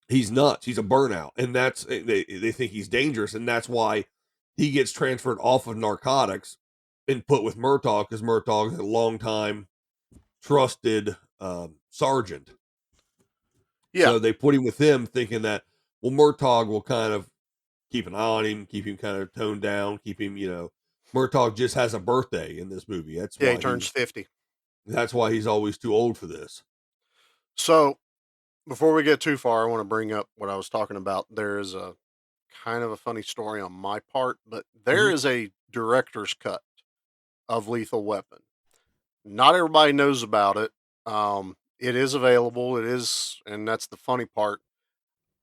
[SPEAKER 1] he's nuts. He's a burnout, and they think he's dangerous, and that's why he gets transferred off of narcotics and put with Murtaugh because Murtaugh is a long time trusted sergeant.
[SPEAKER 2] yeah,
[SPEAKER 1] So they put him with him, thinking that well, Murtaugh will kind of keep an eye on him, keep him kind of toned down, keep him. Murtaugh just has a birthday in this movie.
[SPEAKER 2] yeah, he turns 50.
[SPEAKER 1] That's why he's always too old for this.
[SPEAKER 2] So before we get too far, I want to bring up what I was talking about. There is a kind of a funny story on my part, but there
[SPEAKER 1] Mhm.
[SPEAKER 2] is a director's cut of Lethal Weapon. Not everybody knows about it. It is available. It is, and that's the funny part.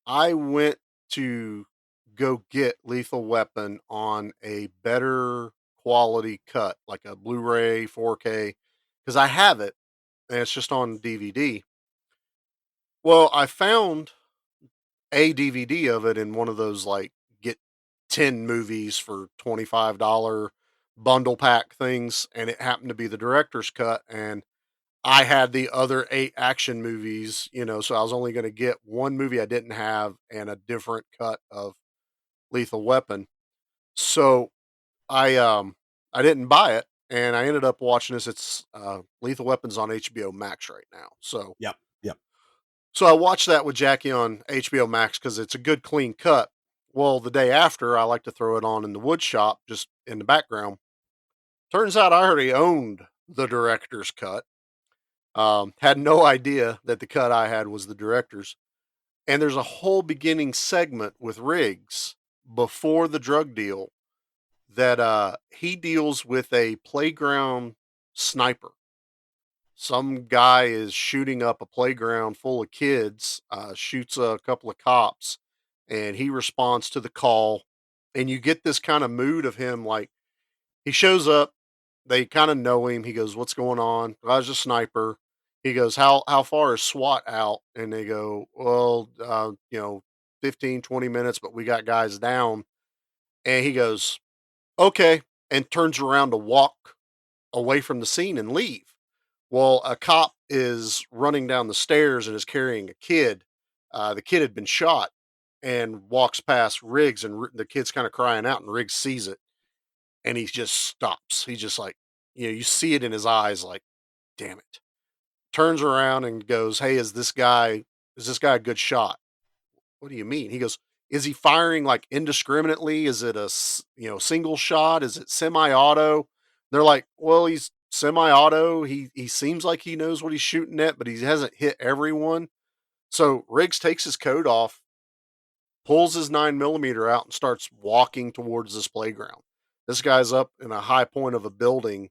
[SPEAKER 2] I went to go get Lethal Weapon on a better quality cut, like a Blu-ray 4K, because I have it and it's just on DVD. Well, I found a DVD of it in one of those like get 10 movies for $25 bundle pack things, and it happened to be the director's cut. And I had the other 8 action movies, so I was only gonna get 1 movie I didn't have and a different cut of Lethal Weapon. So I didn't buy it, and I ended up watching this. It's, Lethal Weapon's on HBO Max right now.
[SPEAKER 1] Yep. Yep.
[SPEAKER 2] So I watched that with Jackie on HBO Max because it's a good clean cut. Well, the day after, I like to throw it on in the wood shop just in the background. Turns out I already owned the director's cut. Had no idea that the cut I had was the director's. And there's a whole beginning segment with Riggs before the drug deal that he deals with a playground sniper. Some guy is shooting up a playground full of kids, shoots a couple of cops, and he responds to the call. And you get this kind of mood of him like he shows up, they kind of know him. He goes, "What's going on?" "I was a sniper." He goes, "How far is SWAT out?" And they go, "Well, 15, 20 minutes, but we got guys down." And he goes, "Okay," and turns around to walk away from the scene and leave. Well, a cop is running down the stairs and is carrying a kid. The kid had been shot and walks past Riggs, and the kid's kind of crying out, and Riggs sees it. and he just stops. He just like, you see it in his eyes, like, damn it. Turns around and goes, "Hey, is this guy a good shot?" "What do you mean?" He goes, "Is he firing like indiscriminately? Is it single shot? Is it semi-auto?" They're like, "Well, he's semi-auto. He seems like he knows what he's shooting at, but he hasn't hit everyone." So Riggs takes his coat off, pulls his 9mm out, and starts walking towards this playground. This guy's up in a high point of a building,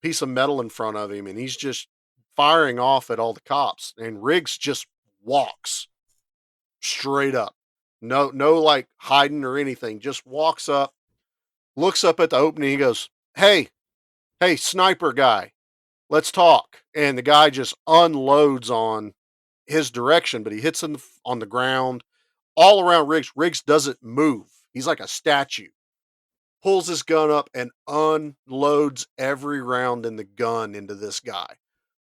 [SPEAKER 2] piece of metal in front of him, and he's just firing off at all the cops. And Riggs just walks straight up. No, like hiding or anything. Just walks up, looks up at the opening. He goes, hey, sniper guy, let's talk." And the guy just unloads on his direction, but he hits him on the ground all around Riggs. Riggs doesn't move. He's like a statue. Pulls his gun up and unloads every round in the gun into this guy.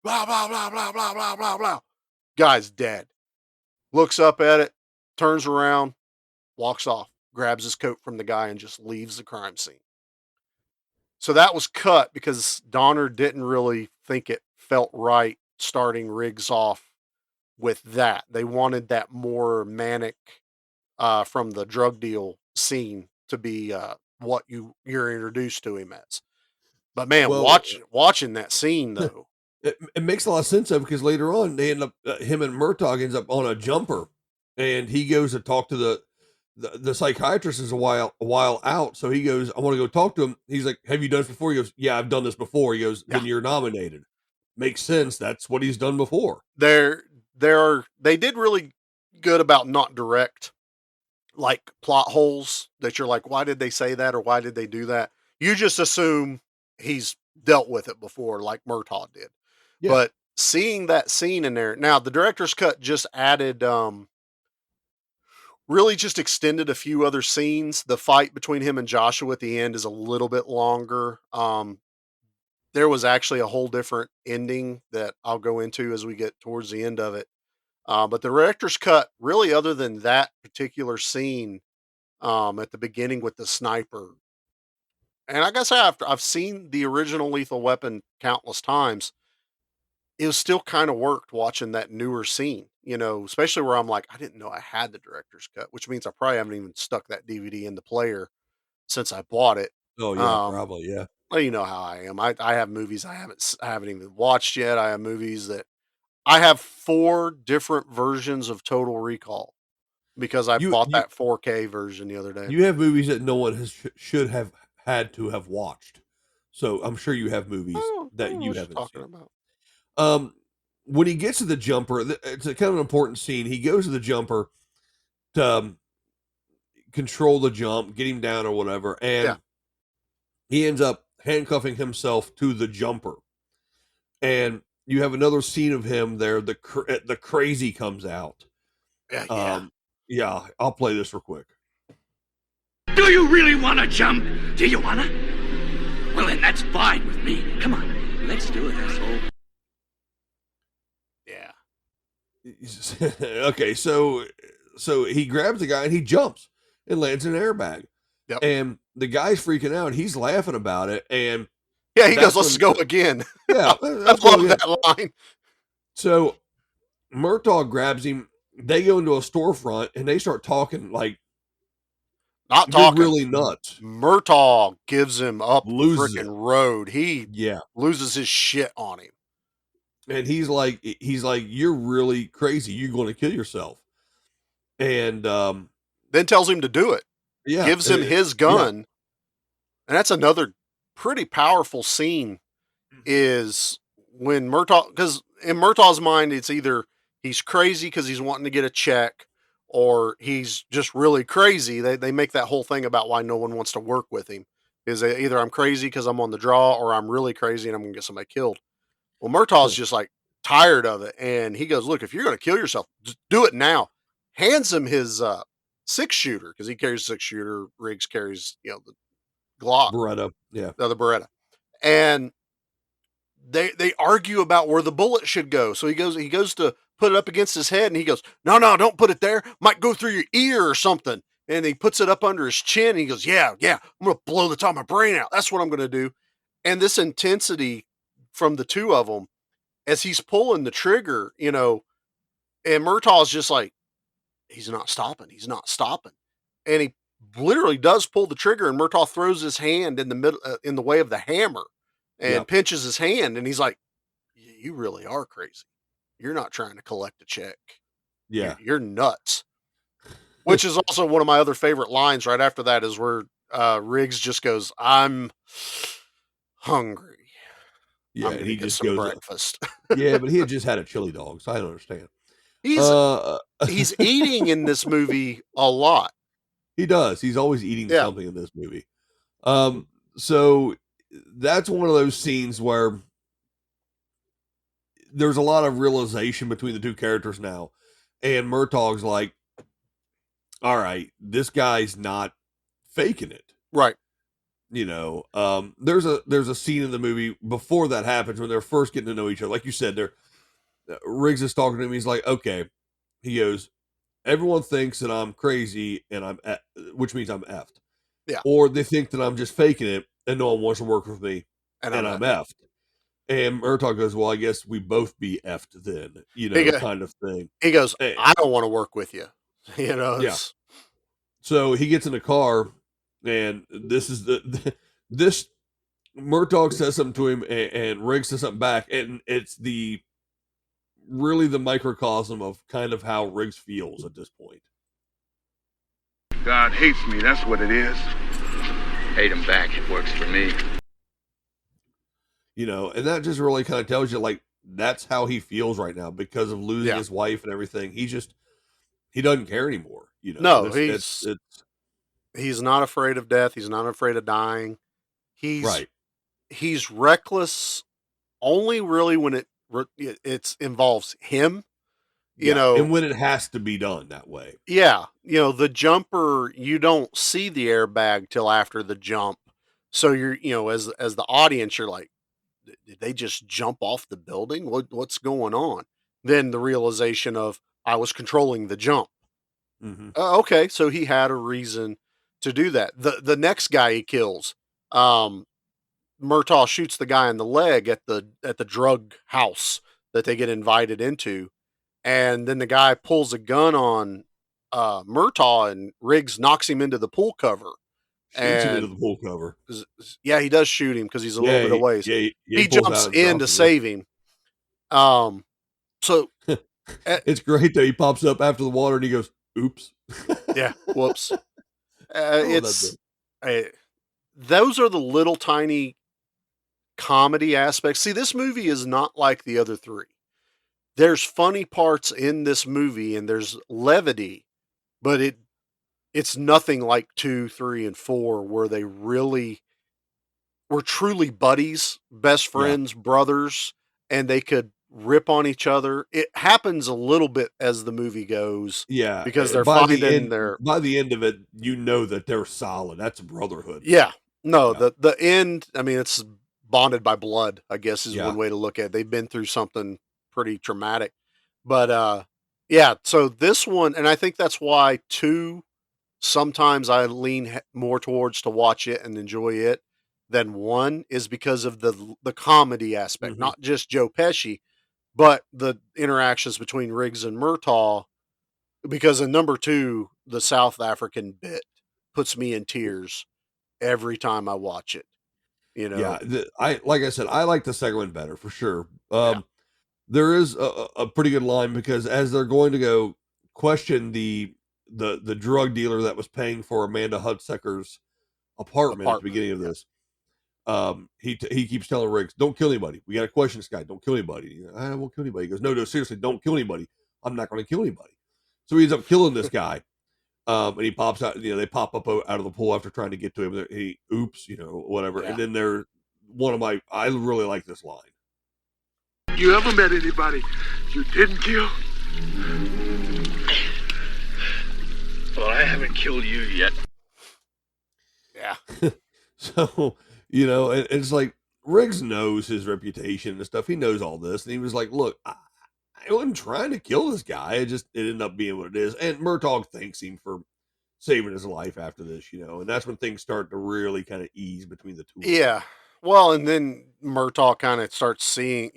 [SPEAKER 2] Blah, blah, blah, blah, blah, blah, blah, blah. Guy's dead. Looks up at it, turns around, walks off, grabs his coat from the guy, and just leaves the crime scene. So that was cut because Donner didn't really think it felt right starting Riggs off with that. They wanted that more manic from the drug deal scene to be what you're introduced to him as. But man,
[SPEAKER 1] Well,
[SPEAKER 2] watching that scene though,
[SPEAKER 1] it makes a lot of sense though, because later on they end up him and Murtaugh ends up on a jumper, and he goes to talk to the psychiatrist is a while out, so he goes, "I want to go talk to him." He's like, "Have you done this before?" He goes, "Yeah, I've done this before." He goes,
[SPEAKER 2] yeah,
[SPEAKER 1] "Then you're nominated." Makes sense. That's what he's done before.
[SPEAKER 2] there they did really good about not direct like plot holes that you're like, why did they say that or why did they do that? You just assume he's dealt with it before, like Murtaugh did.
[SPEAKER 1] Yeah.
[SPEAKER 2] But seeing that scene in there, now the director's cut just added, really just extended a few other scenes. The fight between him and Joshua at the end is a little bit longer. There was actually a whole different ending that I'll go into as we get towards the end of it. But the director's cut, really, other than that particular scene, at the beginning with the sniper. And I guess after I've seen the original Lethal Weapon countless times, it was still kind of worked watching that newer scene, especially where I'm like, I didn't know I had the director's cut, which means I probably haven't even stuck that DVD in the player since I bought it.
[SPEAKER 1] Oh yeah,
[SPEAKER 2] Um,
[SPEAKER 1] probably. Yeah.
[SPEAKER 2] well, you know how I am. I have movies I haven't even watched yet. I have movies that I have 4 different versions of Total Recall because I
[SPEAKER 1] You
[SPEAKER 2] bought
[SPEAKER 1] you
[SPEAKER 2] that 4K version the other day.
[SPEAKER 1] you have movies that no one should have had to have watched. So I'm sure you have movies
[SPEAKER 2] I
[SPEAKER 1] that
[SPEAKER 2] don't know
[SPEAKER 1] you
[SPEAKER 2] what you're
[SPEAKER 1] haven't
[SPEAKER 2] talking
[SPEAKER 1] seen.
[SPEAKER 2] about.
[SPEAKER 1] Um, when he gets to the jumper, it's a kind of an important scene. He goes to the jumper to control the jump, get him down or whatever,
[SPEAKER 2] Yeah.
[SPEAKER 1] and he ends up handcuffing himself to the jumper. And you have another scene of him there. The crazy comes out.
[SPEAKER 2] Yeah, yeah.
[SPEAKER 1] Um, yeah, I'll play this real quick.
[SPEAKER 5] Do you really want to jump? Do you want to? Well, then that's fine with me. Come on, let's do it, asshole.
[SPEAKER 2] Yeah.
[SPEAKER 1] Okay, so he grabs the guy and he jumps and lands in an airbag.
[SPEAKER 2] Yep.
[SPEAKER 1] And the guy's freaking out. He's laughing about it. And
[SPEAKER 2] Yeah, he goes,
[SPEAKER 1] that's
[SPEAKER 2] "Let's
[SPEAKER 1] when,
[SPEAKER 2] go again."
[SPEAKER 1] yeah,
[SPEAKER 2] I
[SPEAKER 1] let's go
[SPEAKER 2] love
[SPEAKER 1] again.
[SPEAKER 2] that line.
[SPEAKER 1] So Murtaugh grabs him. They go into a storefront and they start talking like,
[SPEAKER 2] Not
[SPEAKER 1] "You're
[SPEAKER 2] talking.
[SPEAKER 1] really nuts."
[SPEAKER 2] Murtaugh gives him up the
[SPEAKER 1] Loses it.
[SPEAKER 2] freaking road. He
[SPEAKER 1] Yeah.
[SPEAKER 2] loses his shit on him.
[SPEAKER 1] And he's like, "You're really crazy. You're going to kill yourself." And
[SPEAKER 2] Then tells him to do it.
[SPEAKER 1] yeah,
[SPEAKER 2] Gives him his
[SPEAKER 1] yeah.
[SPEAKER 2] gun. And that's another pretty powerful scene is when Murtaugh, because in Murtaugh's mind, it's either he's crazy because he's wanting to get a check or he's just really crazy. They make that whole thing about why no one wants to work with him. Is either I'm crazy because I'm on the draw or I'm really crazy and I'm going to get somebody killed. Well, Murtaugh's just like tired of it. And he goes, "Look, if you're going to kill yourself, just do it now." Hands him his 6-shooter because he carries a 6-shooter. Riggs carries, the Glock,
[SPEAKER 1] Beretta. Yeah.
[SPEAKER 2] the Beretta. And they argue about where the bullet should go. So he goes to put it up against his head and he goes, "No, no, don't put it there. Might go through your ear or something." And he puts it up under his chin and he goes, yeah, I'm going to blow the top of my brain out. That's what I'm going to do. And this intensity from the two of them as he's pulling the trigger, and Murtaugh's just like, he's not stopping. He's not stopping. And he literally does pull the trigger, and Murtaugh throws his hand in the middle, in the way of the hammer, and
[SPEAKER 1] Yep.
[SPEAKER 2] pinches his hand. And he's like, you really are crazy. You're not trying to collect a check.
[SPEAKER 1] Yeah.
[SPEAKER 2] You're nuts. Which is also one of my other favorite lines right after that is where Riggs just goes, I'm hungry.
[SPEAKER 1] Yeah.
[SPEAKER 2] I'm
[SPEAKER 1] And
[SPEAKER 2] going to
[SPEAKER 1] he
[SPEAKER 2] get
[SPEAKER 1] just
[SPEAKER 2] some
[SPEAKER 1] goes,
[SPEAKER 2] breakfast.
[SPEAKER 1] yeah, but he had just had a chili dog, so I don't understand.
[SPEAKER 2] He's
[SPEAKER 1] Uh,
[SPEAKER 2] he's eating in this movie a lot.
[SPEAKER 1] he does. He's always eating
[SPEAKER 2] Yeah.
[SPEAKER 1] something in this movie. So that's one of those scenes where there's a lot of realization between the two characters now. And Murtaugh's like, all right, this guy's not faking it.
[SPEAKER 2] Right.
[SPEAKER 1] There's a scene in the movie before that happens when they're first getting to know each other. Like you said, Riggs is talking to him. He's like, okay, he goes, everyone thinks that I'm crazy and which means I'm effed.
[SPEAKER 2] Yeah.
[SPEAKER 1] Or they think that I'm just faking it and no one wants to work with me and I'm effed. And Murtaugh goes, well, I guess we both be effed then, kind of thing.
[SPEAKER 2] He goes,
[SPEAKER 1] Hey.
[SPEAKER 2] I don't want to work with you.
[SPEAKER 1] Yeah. So he gets in the car, and this is this Murtaugh says something to him, and Riggs says something back, and it's really the microcosm of kind of how Riggs feels at this point.
[SPEAKER 4] God hates me, that's what it is.
[SPEAKER 5] Hate him back. It works for me.
[SPEAKER 1] And that just really kind of tells you, like, that's how he feels right now because of losing his wife and everything. He doesn't care anymore.
[SPEAKER 2] No, he's not afraid of death. He's not afraid of dying. He's reckless only really when it involves him.
[SPEAKER 1] And when it has to be done that way.
[SPEAKER 2] Yeah. The jumper, you don't see the airbag till after the jump. So you're, as the audience, you're like, did they just jump off the building? What's going on? Then the realization of I was controlling the jump.
[SPEAKER 1] Mm-hmm.
[SPEAKER 2] Okay, so he had a reason to do that. The next guy he kills, Murtaugh shoots the guy in the leg at the drug house that they get invited into, and then the guy pulls a gun on Murtaugh, and Riggs knocks him into the pool cover.
[SPEAKER 1] Shoots him into the pool cover.
[SPEAKER 2] Yeah, he does shoot him because he's a little bit away. So
[SPEAKER 1] he
[SPEAKER 2] jumps in to save him. So
[SPEAKER 1] it's great that he pops up after the water and he goes, "Oops."
[SPEAKER 2] Yeah, whoops. Those are the little tiny comedy aspects. See, this movie is not like the other three. There's funny parts in this movie and there's levity, but it's nothing like 2, 3, and 4 where they really were truly buddies, best friends, brothers, and they could rip on each other. It happens a little bit as the movie goes.
[SPEAKER 1] Yeah.
[SPEAKER 2] Because they're
[SPEAKER 1] by
[SPEAKER 2] finding
[SPEAKER 1] by the end of it, that they're solid. That's a brotherhood.
[SPEAKER 2] Yeah. No, the end, I mean, it's bonded by blood, I guess is one way to look at it. They've been through something pretty traumatic. But so this one, and I think that's why 2 sometimes I lean more towards to watch it and enjoy it than 1 is because of the comedy aspect, not just Joe Pesci, but the interactions between Riggs and Murtaugh. Because in number 2, the South African bit puts me in tears every time I watch it.
[SPEAKER 1] Yeah, like I said, I like the second one better for sure. There is a pretty good line because as they're going to go question the drug dealer that was paying for Amanda Hudsecker's apartment at the beginning of this, he keeps telling Riggs, "Don't kill anybody. We got to question this guy. Don't kill anybody." I won't kill anybody. He goes, "No, seriously, don't kill anybody. I'm not going to kill anybody." So he ends up killing this guy. And he pops out, they pop up out of the pool after trying to get to him. He, oops, whatever.
[SPEAKER 2] Yeah.
[SPEAKER 1] And then I really like this line.
[SPEAKER 4] You ever met anybody you didn't kill?
[SPEAKER 5] Well, I haven't killed you yet.
[SPEAKER 2] Yeah.
[SPEAKER 1] So, and it's like Riggs knows his reputation and stuff. He knows all this. And he was like, look, I wasn't trying to kill this guy. It ended up being what it is. And Murtaugh thanks him for saving his life after this, and that's when things start to really kind of ease between the two of them.
[SPEAKER 2] Yeah. Well, and then Murtaugh kind of starts seeing,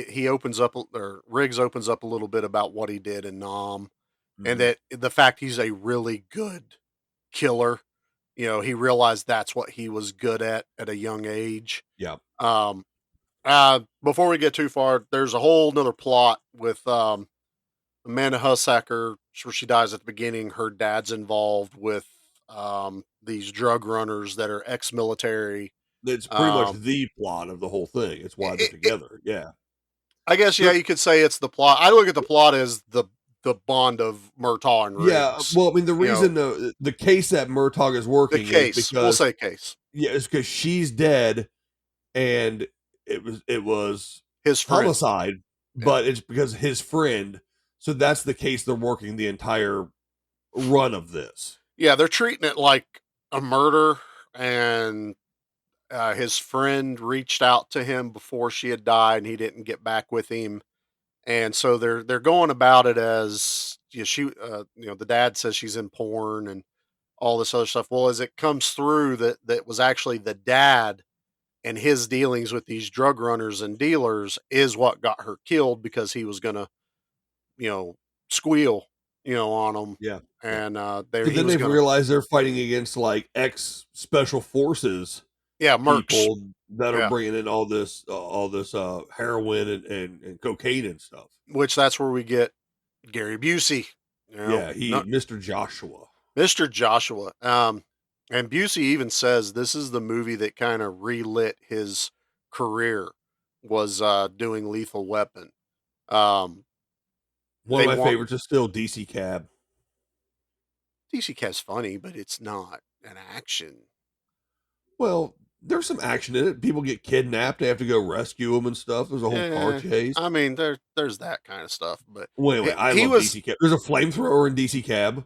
[SPEAKER 2] he opens up, or Riggs opens up a little bit about what he did in Nam, and
[SPEAKER 1] Hmm.
[SPEAKER 2] that the fact he's a really good killer. He realized that's what he was good at a young age.
[SPEAKER 1] Yeah.
[SPEAKER 2] Um, before we get too far, there's a whole nother plot with Amanda Hussacker, where she dies at the beginning. Her dad's involved with these drug runners that are ex-military.
[SPEAKER 1] It's pretty much
[SPEAKER 2] Um,
[SPEAKER 1] the plot of the whole thing. It's why they're
[SPEAKER 2] it,
[SPEAKER 1] together. Yeah.
[SPEAKER 2] I guess, yeah,
[SPEAKER 1] There,
[SPEAKER 2] you could say it's the plot. I look at the plot as the bond of Murtaugh and
[SPEAKER 1] yeah.
[SPEAKER 2] Riggs.
[SPEAKER 1] Well, I mean, the
[SPEAKER 2] You know,
[SPEAKER 1] reason the case that Murtaugh is
[SPEAKER 2] the
[SPEAKER 1] working is
[SPEAKER 2] case. We'll
[SPEAKER 1] because,
[SPEAKER 2] say case.
[SPEAKER 1] yeah, it's because she's dead, and it was
[SPEAKER 2] His friend.
[SPEAKER 1] homicide,
[SPEAKER 2] Yeah.
[SPEAKER 1] but it's because his friend. So that's the case they're working the entire run of this.
[SPEAKER 2] Yeah, they're treating it like a murder, and his friend reached out to him before she had died, and he didn't get back with him, and so they're going about it as, the dad says she's in porn and all this other stuff. Well, as it comes through that was actually the dad and his dealings with these drug runners and dealers is what got her killed, because he was gonna, you know, squeal, on them,
[SPEAKER 1] Yeah, yeah.
[SPEAKER 2] and
[SPEAKER 1] So
[SPEAKER 2] he
[SPEAKER 1] then
[SPEAKER 2] was
[SPEAKER 1] they've
[SPEAKER 2] gonna,
[SPEAKER 1] realized they're fighting against like ex special forces
[SPEAKER 2] yeah, merch,
[SPEAKER 1] people that are
[SPEAKER 2] yeah.
[SPEAKER 1] bringing in all this heroin and cocaine and stuff.
[SPEAKER 2] Which that's where we get Gary Busey,
[SPEAKER 1] Yeah,
[SPEAKER 2] no,
[SPEAKER 1] Mr. Joshua.
[SPEAKER 2] Mr. Joshua. And Busey even says this is the movie that kind of relit his career, was doing Lethal Weapon. Um,
[SPEAKER 1] One of
[SPEAKER 2] they
[SPEAKER 1] my
[SPEAKER 2] want
[SPEAKER 1] favorites is still DC Cab.
[SPEAKER 2] DC Cat's funny, but it's not an action.
[SPEAKER 1] Well, there's some action in it. People get kidnapped. They have to go rescue them and stuff. There's a whole car
[SPEAKER 2] Yeah,
[SPEAKER 1] chase.
[SPEAKER 2] I mean there's that kind of stuff, but
[SPEAKER 1] Wait, I
[SPEAKER 2] he
[SPEAKER 1] love
[SPEAKER 2] was,
[SPEAKER 1] DC Cab. There's a flamethrower in DC Cab.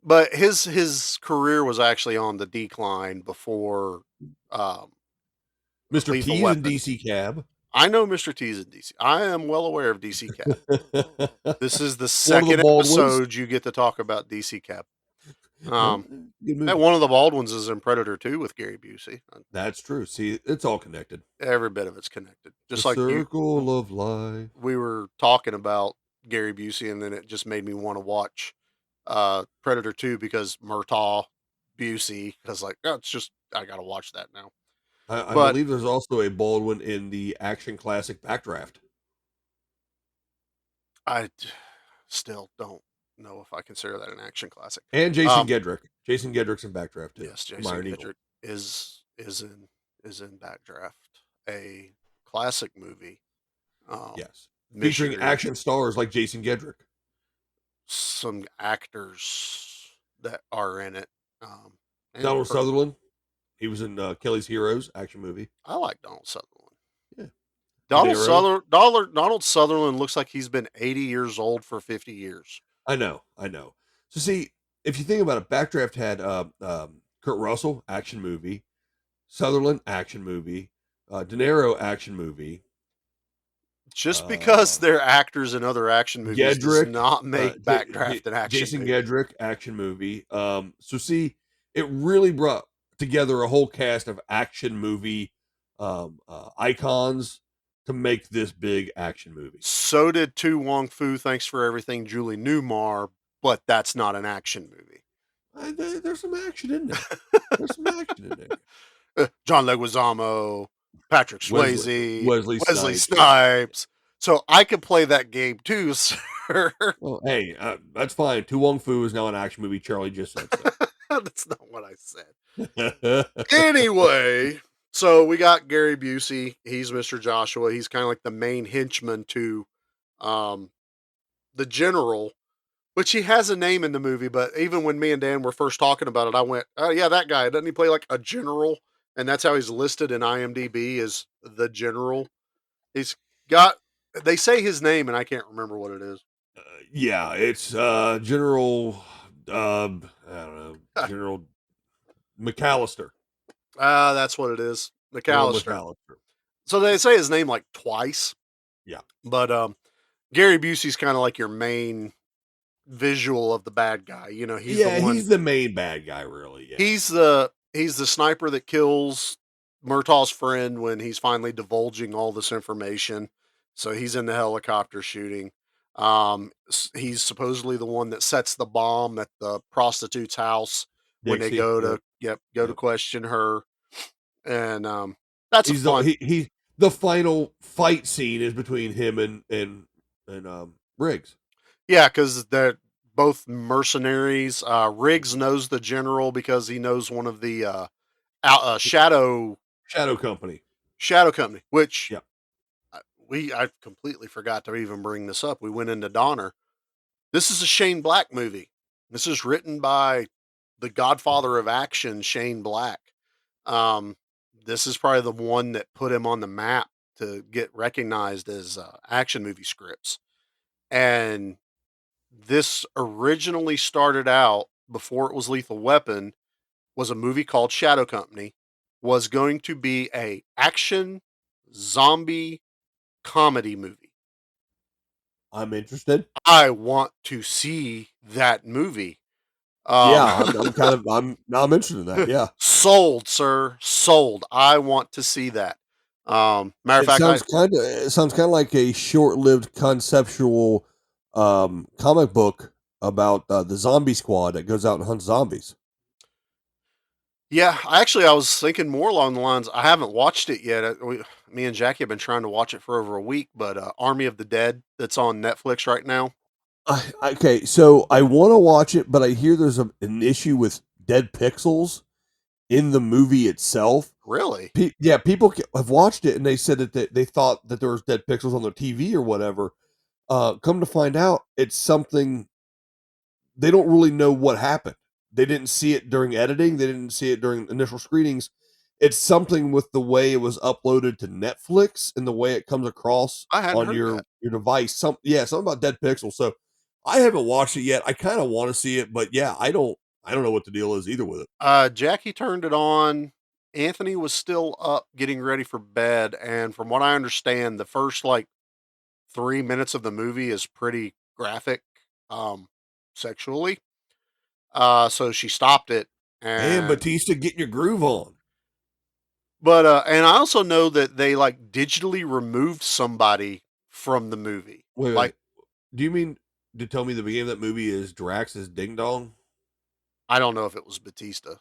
[SPEAKER 2] but his career was actually on the decline before um,
[SPEAKER 1] Mr.
[SPEAKER 2] Lethal
[SPEAKER 1] T's in
[SPEAKER 2] Weapon.
[SPEAKER 1] DC Cab.
[SPEAKER 2] I know Mr. T's in DC. I am well aware of DC Cat. This is the
[SPEAKER 1] One of the
[SPEAKER 2] second
[SPEAKER 1] Baldwins.
[SPEAKER 2] episode you get to talk about DC Cap.
[SPEAKER 1] Well,
[SPEAKER 2] Um,
[SPEAKER 1] good
[SPEAKER 2] and
[SPEAKER 1] movie.
[SPEAKER 2] one of the Baldwins is in Predator 2 with Gary Busey.
[SPEAKER 1] That's true. See, it's all connected.
[SPEAKER 2] Every bit of it's connected.
[SPEAKER 1] The
[SPEAKER 2] Just like
[SPEAKER 1] circle of life.
[SPEAKER 2] we were talking about Gary Busey, and then it just made me want to watch Predator 2 because Murtaugh, Busey. Because like, oh, it's just I gotta watch that now.
[SPEAKER 1] I
[SPEAKER 2] But
[SPEAKER 1] believe there's also a Baldwin in the action classic Backdraft.
[SPEAKER 2] I still don't know if I consider that an action classic.
[SPEAKER 1] And Jason Gedrick. Jason Gedrick's in Backdraft too.
[SPEAKER 2] Yes,
[SPEAKER 1] From
[SPEAKER 2] Jason
[SPEAKER 1] Iron Eagle.
[SPEAKER 2] Kendrick is in Backdraft, a classic movie.
[SPEAKER 1] Yes. Featuring
[SPEAKER 2] Missionary,
[SPEAKER 1] action stars like Jason Gedrick.
[SPEAKER 2] some actors that are in it. And
[SPEAKER 1] Donald Sutherland. He was in Kelly's Heroes action movie.
[SPEAKER 2] I like Donald Sutherland.
[SPEAKER 1] Yeah. De Niro.
[SPEAKER 2] Donald Sutherland looks like he's been 80 years old for 50 years.
[SPEAKER 1] I know. So see, if you think about it, Backdraft had Kurt Russell action movie, Sutherland action movie, De Niro action movie,
[SPEAKER 2] Just because
[SPEAKER 1] uh,
[SPEAKER 2] they're actors in other action movies does
[SPEAKER 1] Gedrick,
[SPEAKER 2] not make Backdraft an action
[SPEAKER 1] Jason
[SPEAKER 2] movie.
[SPEAKER 1] Gedrick action movie. So see, it really brought together a whole cast of action movie icons to make this big action movie.
[SPEAKER 2] So did Tu Wong Fu, Thanks for Everything, Julie Newmar, but that's not an action movie.
[SPEAKER 1] There's some action in there. There's some action in there.
[SPEAKER 2] John Leguizamo, Patrick
[SPEAKER 1] Wesley
[SPEAKER 2] Swayze,
[SPEAKER 1] Wesley
[SPEAKER 2] Wesley
[SPEAKER 1] Snipes.
[SPEAKER 2] Snipes. So I could play that game too, sir.
[SPEAKER 1] Well, hey, that's fine. Tu Wong Fu is now an action movie. Charlie just said so.
[SPEAKER 2] That's not what I said. Anyway, so we got Gary Busey. He's Mr. Joshua. He's kind of like the main henchman to um, the general, which he has a name in the movie. But even when me and Dan were first talking about it, I went, "Oh yeah, that guy. Doesn't he play like a general?" And that's how he's listed in IMDb, as the general. He's got. They say his name, and I can't remember what it is.
[SPEAKER 1] Yeah, it's General. I don't know, General McAllister.
[SPEAKER 2] That's what it is.
[SPEAKER 1] General
[SPEAKER 2] McAllister.
[SPEAKER 1] McAllister.
[SPEAKER 2] So they say his name like twice.
[SPEAKER 1] Yeah.
[SPEAKER 2] But Gary Busey's kind of like your main visual of the bad guy. You know, he's the
[SPEAKER 1] Yeah,
[SPEAKER 2] one.
[SPEAKER 1] he's the main bad guy, really. Yeah.
[SPEAKER 2] He's the sniper that kills Murtaugh's friend when he's finally divulging all this information. So he's in the helicopter shooting. He's supposedly the one that sets the bomb at the prostitute's house when they
[SPEAKER 1] Dixie.
[SPEAKER 2] go
[SPEAKER 1] Yep.
[SPEAKER 2] to go to
[SPEAKER 1] Yep.
[SPEAKER 2] question her, and that's a
[SPEAKER 1] He's the
[SPEAKER 2] fun.
[SPEAKER 1] he the final fight scene is between him and Riggs.
[SPEAKER 2] Yeah, because they're both mercenaries. Riggs knows the general because he knows one of the
[SPEAKER 1] Shadow Company.
[SPEAKER 2] Shadow Company, which
[SPEAKER 1] Yeah.
[SPEAKER 2] I completely forgot to even bring this up. We went into Donner. This is a Shane Black movie. This is written by the godfather of action, Shane Black. Um, this is probably the one that put him on the map to get recognized as action movie scripts. And this originally started out before it was Lethal Weapon, was a movie called Shadow Company, was going to be a action zombie comedy movie.
[SPEAKER 1] I'm interested.
[SPEAKER 2] I want to see that movie.
[SPEAKER 1] Yeah,
[SPEAKER 2] Um,
[SPEAKER 1] I'm interested in that. Yeah.
[SPEAKER 2] sold, sir, sold. I want to see that. Matter of
[SPEAKER 1] It
[SPEAKER 2] fact,
[SPEAKER 1] sounds kind of like a short-lived conceptual comic book about the zombie squad that goes out and hunts zombies.
[SPEAKER 2] yeah, I was thinking more along the lines. I haven't watched it yet. Me and Jackie have been trying to watch it for over a week, but Army of the Dead that's on Netflix right now.
[SPEAKER 1] Okay, so I want to watch it, but I hear there's an issue with dead pixels in the movie itself.
[SPEAKER 2] Really?
[SPEAKER 1] Yeah, people have watched it and they said that they thought that there was dead pixels on their TV or whatever. Come to find out, it's something they don't really know what happened. They didn't see it during editing. They didn't see it during initial screenings. It's something with the way it was uploaded to Netflix and the way it comes across
[SPEAKER 2] I hadn't
[SPEAKER 1] on
[SPEAKER 2] heard that.
[SPEAKER 1] your device. Something about dead pixels. So I haven't watched it yet. I kind of want to see it, but yeah, I don't know what the deal is either with it.
[SPEAKER 2] Jackie turned it on. Anthony was still up getting ready for bed, and from what I understand, the first like 3 minutes of the movie is pretty graphic, um, sexually. So she stopped it,
[SPEAKER 1] Man,
[SPEAKER 2] and
[SPEAKER 1] Batista getting your groove on.
[SPEAKER 2] and I also know that they like digitally removed somebody from the movie. Like
[SPEAKER 1] Wait. Do you mean to tell me the beginning of that movie is Drax's Ding Dong?
[SPEAKER 2] I don't know if it was Batista.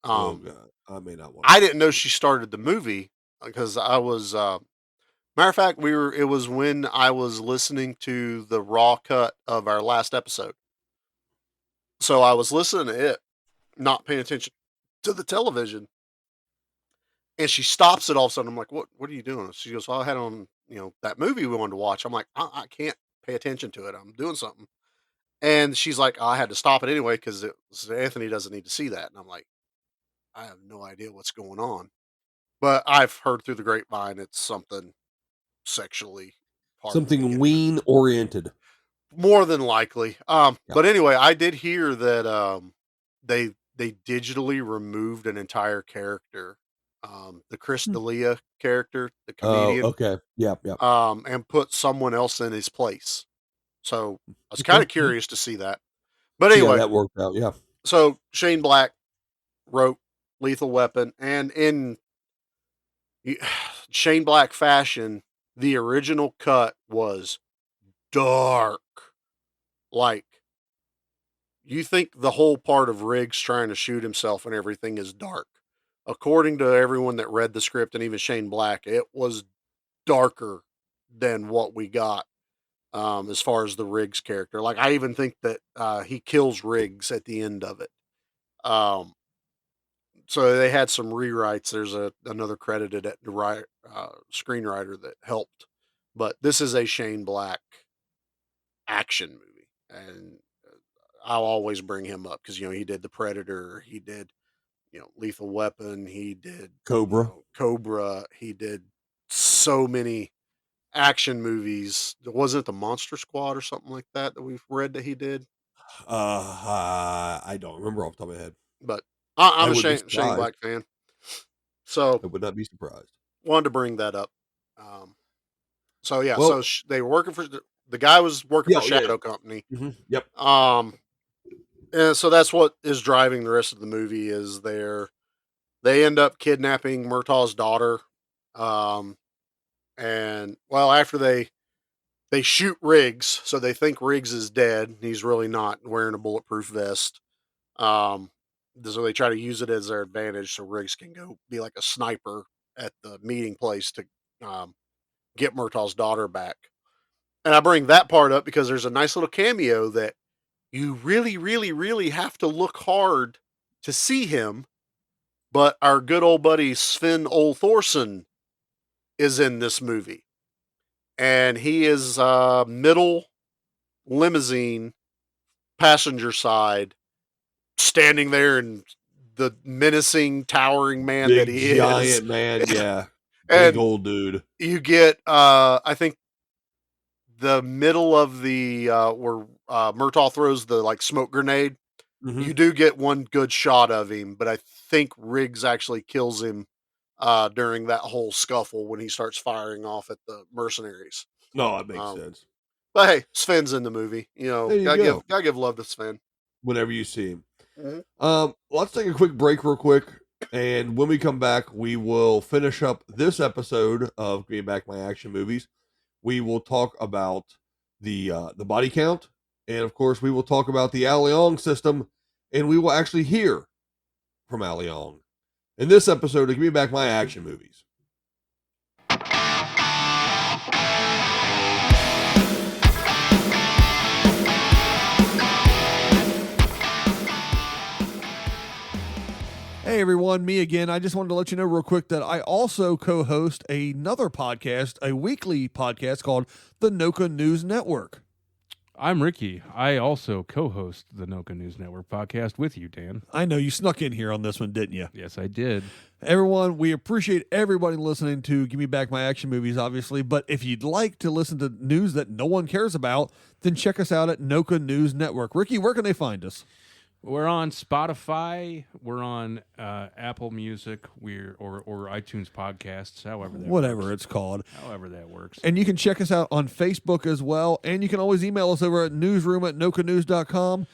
[SPEAKER 1] Oh
[SPEAKER 2] Um,
[SPEAKER 1] god, I may not want to
[SPEAKER 2] I
[SPEAKER 1] watch
[SPEAKER 2] didn't
[SPEAKER 1] that
[SPEAKER 2] know
[SPEAKER 1] movie.
[SPEAKER 2] she started the movie because I was matter of fact, it was when I was listening to the raw cut of our last episode. So I was listening to it, not paying attention to the television, and she stops it all of a sudden. I'm like, what are you doing? She goes, well, I had on, that movie we wanted to watch. I'm like, I can't pay attention to it. I'm doing something. And she's like, I had to stop it anyway because Anthony doesn't need to see that. And I'm like, I have no idea what's going on. But I've heard through the grapevine it's something sexually part of the
[SPEAKER 1] Something
[SPEAKER 2] beginning.
[SPEAKER 1] ween oriented.
[SPEAKER 2] More than likely.
[SPEAKER 1] Yeah.
[SPEAKER 2] But anyway, I did hear that they digitally removed an entire character, the Chris
[SPEAKER 1] Hmm.
[SPEAKER 2] D'Elia character, the
[SPEAKER 1] Oh,
[SPEAKER 2] comedian,
[SPEAKER 1] okay. Yeah, yeah.
[SPEAKER 2] and put someone else in his place. So I was kind
[SPEAKER 1] Okay.
[SPEAKER 2] of curious to see that. But
[SPEAKER 1] Yeah,
[SPEAKER 2] anyway,
[SPEAKER 1] that worked out. Yeah.
[SPEAKER 2] so Shane Black wrote Lethal Weapon, and in Shane Black fashion, the original cut was dark. Like, you think the whole part of Riggs trying to shoot himself and everything is dark. According to everyone that read the script and even Shane Black, it was darker than what we got, as far as the Riggs character. Like, I even think that he kills Riggs at the end of it. Um, so they had some rewrites. There's another credited at the screenwriter that helped, but this is a Shane Black action movie, and I'll always bring him up because he did the Predator, he did Lethal Weapon, he did
[SPEAKER 1] Cobra.
[SPEAKER 2] Cobra, he did so many action movies. Wasn't it the Monster Squad or something like that we've read that he did?
[SPEAKER 1] I don't remember off the top of my head.
[SPEAKER 2] But
[SPEAKER 1] I
[SPEAKER 2] I'm a
[SPEAKER 1] would be
[SPEAKER 2] Shane
[SPEAKER 1] surprised.
[SPEAKER 2] Black fan, so
[SPEAKER 1] I would not be surprised.
[SPEAKER 2] wanted to bring that up. So yeah,
[SPEAKER 1] Well,
[SPEAKER 2] they were working The guy was working for
[SPEAKER 1] Yeah.
[SPEAKER 2] Shadow Company.
[SPEAKER 1] Yep.
[SPEAKER 2] And so that's what is driving the rest of the movie is they end up kidnapping Murtaugh's daughter. And well, after they shoot Riggs, so they think Riggs is dead. He's really not wearing a bulletproof vest. Um, so they try to use it as their advantage so Riggs can go be like a sniper at the meeting place to um, get Murtaugh's daughter back. And I bring that part up because there's a nice little cameo that you really, really, really have to look hard to see him. But our good old buddy Sven Ole Thorson is in this movie. And he is middle limousine passenger side, standing there and the menacing, towering man
[SPEAKER 1] Big,
[SPEAKER 2] that he
[SPEAKER 1] giant
[SPEAKER 2] is.
[SPEAKER 1] man. Yeah. Big
[SPEAKER 2] And
[SPEAKER 1] old dude.
[SPEAKER 2] you get, I think, the middle of the where Murtaugh throws the like smoke grenade.
[SPEAKER 1] Mhm.
[SPEAKER 2] You do get one good shot of him, but I think Riggs actually kills him during that whole scuffle when he starts firing off at the mercenaries.
[SPEAKER 1] No, it makes
[SPEAKER 2] Um,
[SPEAKER 1] sense.
[SPEAKER 2] But hey, Sven's in the movie. You know,
[SPEAKER 1] There you go.
[SPEAKER 2] gotta give love to Sven.
[SPEAKER 1] Whenever you see him.
[SPEAKER 2] Mhm.
[SPEAKER 1] Let's take a quick break real quick. And when we come back, we will finish up this episode of Bringing Back My Action Movies. We will talk about the body count. And of course, we will talk about the Alliong system. And we will actually hear from Alliong in this episode of Give Me Back My Action Movies. Hey everyone, me again. I just wanted to let you know real quick that I also co-host another podcast, a weekly podcast called the Noka News Network.
[SPEAKER 6] I'm Ricky. I also co-host the Noka News Network podcast with you, Dan.
[SPEAKER 1] I know you snuck in here on this one, didn't you?
[SPEAKER 6] Yes, I did.
[SPEAKER 1] Everyone, we appreciate everybody listening to Give Me Back My Action Movies, obviously. But if you'd like to listen to news that no one cares about, then check us out at Noka News Network. Ricky, where can they find us?
[SPEAKER 6] We're on Spotify. We're on Apple Music. Or iTunes podcasts.
[SPEAKER 1] Whatever
[SPEAKER 6] works.
[SPEAKER 1] it's called.
[SPEAKER 6] However that works.
[SPEAKER 1] And you can check us out on Facebook as well. And you can always email us over at newsroom@nokanews.com.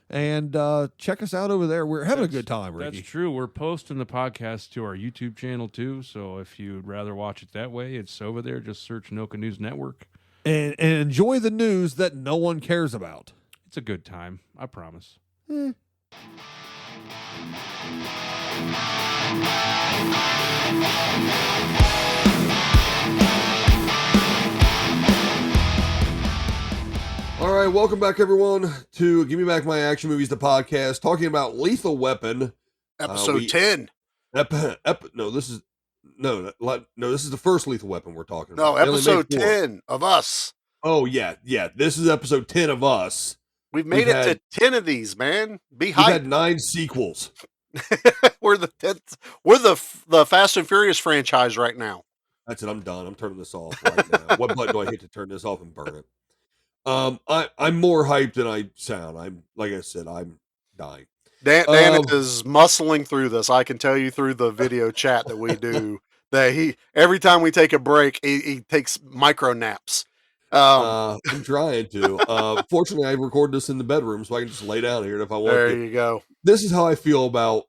[SPEAKER 1] And check us out over there. We're having a good time, Ricky.
[SPEAKER 6] That's true. We're posting the podcast to our YouTube channel too. So if you'd rather watch it that way, it's over there. Just search Noka News Network.
[SPEAKER 1] And enjoy the news that no one cares about.
[SPEAKER 6] It's a good time. I promise. All right, welcome back, everyone, to Give Me Back My Action Movies, the podcast, talking about Lethal Weapon.
[SPEAKER 2] Episode 10.
[SPEAKER 1] This is the first Lethal Weapon we're talking about.
[SPEAKER 2] No, episode 10 of us.
[SPEAKER 1] Oh, yeah. This is episode 10 of us.
[SPEAKER 2] We've made it to 10 of these, man. Be
[SPEAKER 1] We've
[SPEAKER 2] hyped.
[SPEAKER 1] had 9 sequels.
[SPEAKER 2] We're the 10th. We're the Fast and Furious franchise right now.
[SPEAKER 1] That's it. I'm done. I'm turning this off right now. What button do I hit to turn this off and burn it? I'm more hyped than I sound. I'm like I said, I'm dying.
[SPEAKER 2] Dan is muscling through this. I can tell you through the video chat that we do that every time we take a break, he takes micro naps.
[SPEAKER 1] I'm trying to. Fortunately, I recorded this in the bedroom, so I can just lay down here if I want to.
[SPEAKER 2] There you go.
[SPEAKER 1] This is how I feel about.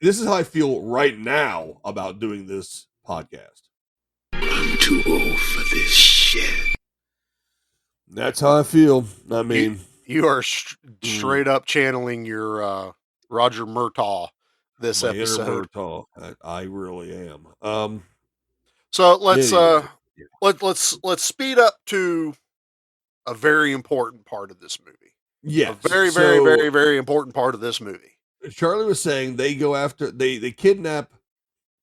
[SPEAKER 1] This is how I feel right now about doing this podcast.
[SPEAKER 3] I'm too old for this shit.
[SPEAKER 1] That's how I feel. I mean,
[SPEAKER 2] you are straight up channeling your Roger Murtaugh this episode.
[SPEAKER 1] Murtaugh. I really am.
[SPEAKER 2] So let's speed up to a very important part of this movie.
[SPEAKER 1] Yeah,
[SPEAKER 2] a very, very, very, very important part of this movie.
[SPEAKER 1] Charlie was saying they go after they kidnap,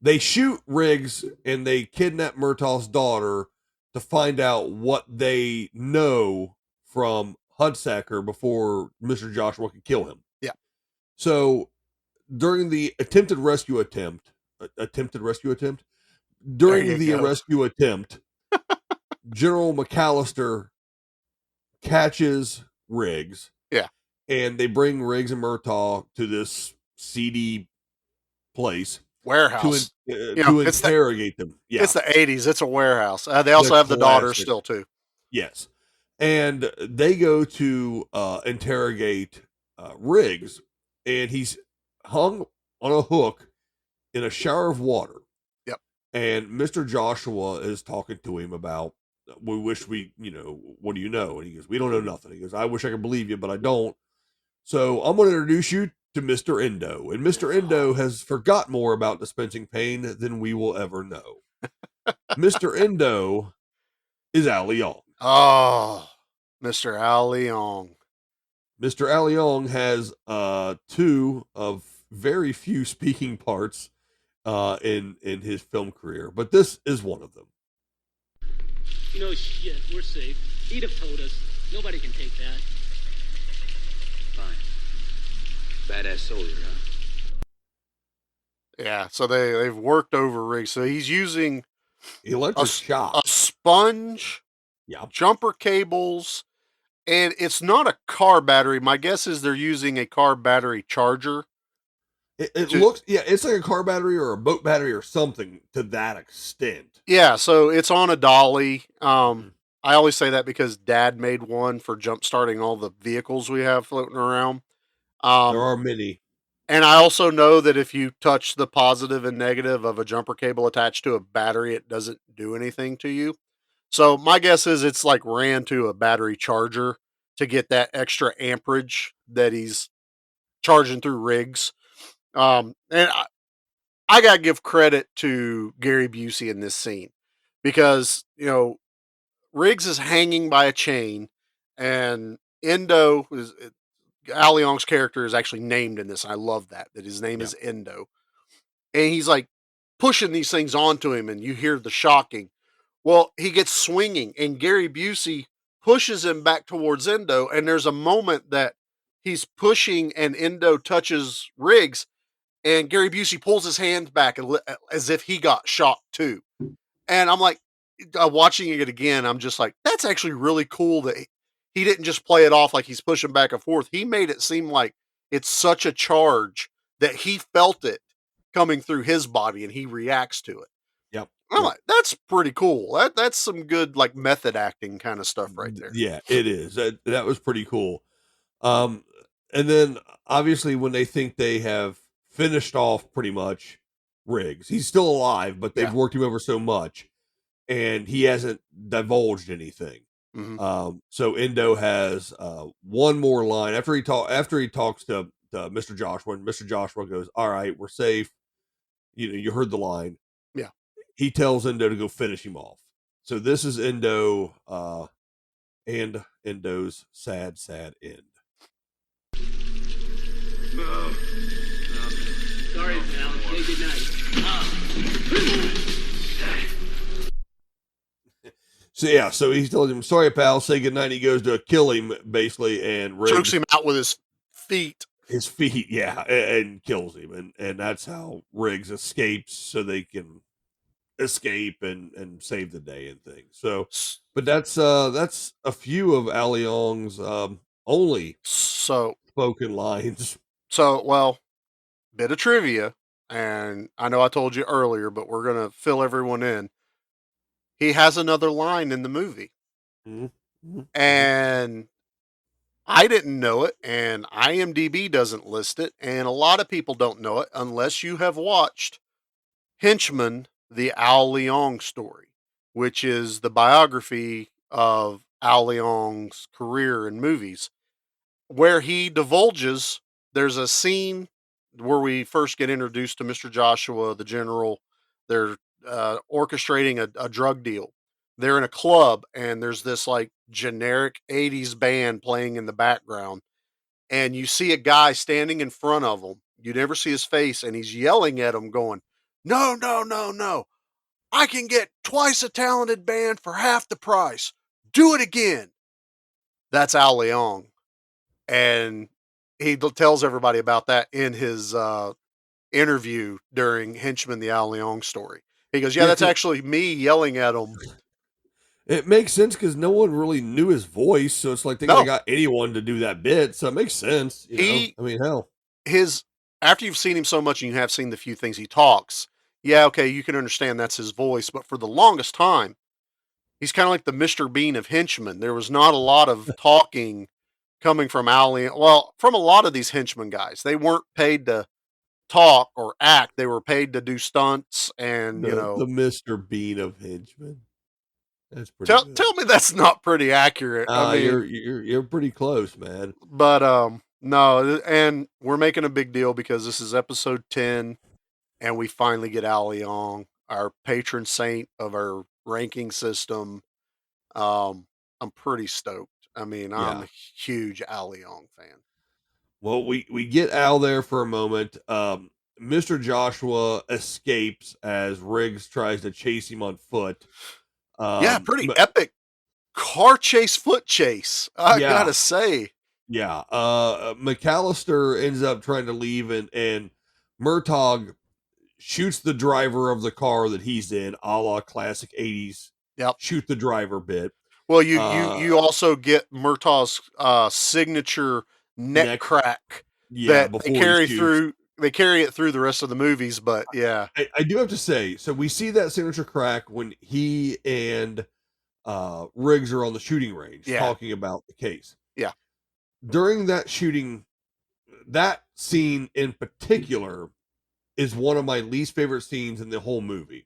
[SPEAKER 1] they shoot Riggs and they kidnap Murtaugh's daughter to find out what they know from Hudsacker before Mr. Joshua could kill him.
[SPEAKER 2] Yeah.
[SPEAKER 1] So during the rescue attempt, General McAllister catches Riggs.
[SPEAKER 2] Yeah.
[SPEAKER 1] And they bring Riggs and Murtaugh to this seedy place.
[SPEAKER 2] Warehouse.
[SPEAKER 1] To interrogate them. Yeah.
[SPEAKER 2] It's the 80s. It's a warehouse. They also have the daughter still, too.
[SPEAKER 1] Yes. And they go to interrogate Riggs, and he's hung on a hook in a shower of water.
[SPEAKER 2] Yep.
[SPEAKER 1] And Mr. Joshua is talking to him about, we wish what do you know? And he goes, we don't know nothing. He goes, I wish I could believe you, but I don't. So I'm going to introduce you to Mr. Endo. And Mr. Endo has forgot more about dispensing pain than we will ever know. Mr. Endo is Al Leong.
[SPEAKER 2] Oh, Mr. Al Leong.
[SPEAKER 1] Mr. Al Leong has two of very few speaking parts in his film career, but this is one of them.
[SPEAKER 7] You know, shit, we're safe. He'd have told us. Nobody can take that.
[SPEAKER 5] Fine. Badass soldier, huh?
[SPEAKER 2] Yeah, so they've worked over Riggs. So he's using
[SPEAKER 1] Electric
[SPEAKER 2] a
[SPEAKER 1] shock.
[SPEAKER 2] sponge,
[SPEAKER 1] Yeah.
[SPEAKER 2] jumper cables, and it's not a car battery. My guess is they're using a car battery charger.
[SPEAKER 1] It looks, it's like a car battery or a boat battery or something to that extent.
[SPEAKER 2] Yeah, so it's on a dolly. I always say that because Dad made one for jump starting all the vehicles we have floating around.
[SPEAKER 1] There are many.
[SPEAKER 2] And I also know that if you touch the positive and negative of a jumper cable attached to a battery, it doesn't do anything to you. So my guess is it's like ran to a battery charger to get that extra amperage that he's charging through Riggs. And I got to give credit to Gary Busey in this scene because, Riggs is hanging by a chain and Endo is Al Leong's character is actually named in this. I love that his name is Endo. And he's like pushing these things onto him and you hear the shocking. Well, he gets swinging and Gary Busey pushes him back towards Endo and there's a moment that he's pushing and Endo touches Riggs and Gary Busey pulls his hand back as if he got shot too. And I'm like, watching it again, I'm just like, that's actually really cool that he didn't just play it off like he's pushing back and forth. He made it seem like it's such a charge that he felt it coming through his body and he reacts to it.
[SPEAKER 1] Yep.
[SPEAKER 2] I'm like, that's pretty cool. That's some good like method acting kind of stuff right there.
[SPEAKER 1] Yeah, it is. That was pretty cool. And then obviously when they think they have finished off pretty much Riggs, he's still alive, but they've worked him over so much and he hasn't divulged anything. So Endo has one more line after he talks to Mr. Joshua, and Mr. Joshua goes, all right, we're safe. You heard the line.
[SPEAKER 2] Yeah.
[SPEAKER 1] He tells Endo to go finish him off. So this is Endo and Endo's sad end.
[SPEAKER 7] Sorry, pal. Say goodnight.
[SPEAKER 1] So he tells him, sorry, pal, say goodnight. He goes to kill him, basically, and Riggs
[SPEAKER 2] chokes him out with his feet.
[SPEAKER 1] And kills him. And that's how Riggs escapes so they can escape and save the day and things. So, but that's a few of Al Leong's only spoken lines.
[SPEAKER 2] So, well, bit of trivia, and I know I told you earlier, but we're going to fill everyone in. He has another line in the movie. And I didn't know it, and IMDb doesn't list it, and a lot of people don't know it unless you have watched Henchman, the Al Leong story, which is the biography of Al Leong's career in movies, where he divulges. There's a scene where we first get introduced to Mr. Joshua, the general. They're orchestrating a drug deal. They're in a club, and there's this like generic 80s band playing in the background. And you see a guy standing in front of them. You never see his face, and he's yelling at them, going, no, no, no, no. I can get twice a talented band for half the price. Do it again. That's Al Leong. And he tells everybody about that in his interview during Henchman, the Al Leong story. He goes, yeah, that's actually me yelling at him.
[SPEAKER 1] It makes sense because no one really knew his voice. So it's like they got anyone to do that bit. So it makes sense. I mean, hell.
[SPEAKER 2] After you've seen him so much and you have seen the few things he talks, yeah, okay, you can understand that's his voice. But for the longest time, he's kind of like the Mr. Bean of henchmen. There was not a lot of talking coming from from a lot of these henchmen guys. They weren't paid to talk or act. They were paid to do stunts and,
[SPEAKER 1] The Mr. Bean of henchmen. That's pretty
[SPEAKER 2] tell
[SPEAKER 1] good.
[SPEAKER 2] tell me that's not pretty accurate. I mean,
[SPEAKER 1] You're pretty close, man.
[SPEAKER 2] but no, and we're making a big deal because this is episode 10 and we finally get Al Leong, our patron saint of our ranking system. I'm pretty stoked. I mean, I'm
[SPEAKER 1] Yeah.
[SPEAKER 2] a huge Al Leong fan.
[SPEAKER 1] Well, we get Al there for a moment. Mr. Joshua escapes as Riggs tries to chase him on foot.
[SPEAKER 2] Yeah, pretty epic car chase, foot chase. I
[SPEAKER 1] Yeah.
[SPEAKER 2] gotta say.
[SPEAKER 1] Yeah. McAllister ends up trying to leave, and Murtaugh shoots the driver of the car that he's in, a la classic 80s.
[SPEAKER 2] Yep.
[SPEAKER 1] Shoot the driver bit.
[SPEAKER 2] Well, you also get Murtaugh's signature neck crack
[SPEAKER 1] Yeah,
[SPEAKER 2] that
[SPEAKER 1] before
[SPEAKER 2] they
[SPEAKER 1] he
[SPEAKER 2] carry
[SPEAKER 1] shoots.
[SPEAKER 2] through. They carry it through the rest of the movies, but yeah,
[SPEAKER 1] I do have to say, so we see that signature crack when he and Riggs are on the shooting range talking about the case.
[SPEAKER 2] Yeah.
[SPEAKER 1] During that shooting, that scene in particular is one of my least favorite scenes in the whole movie,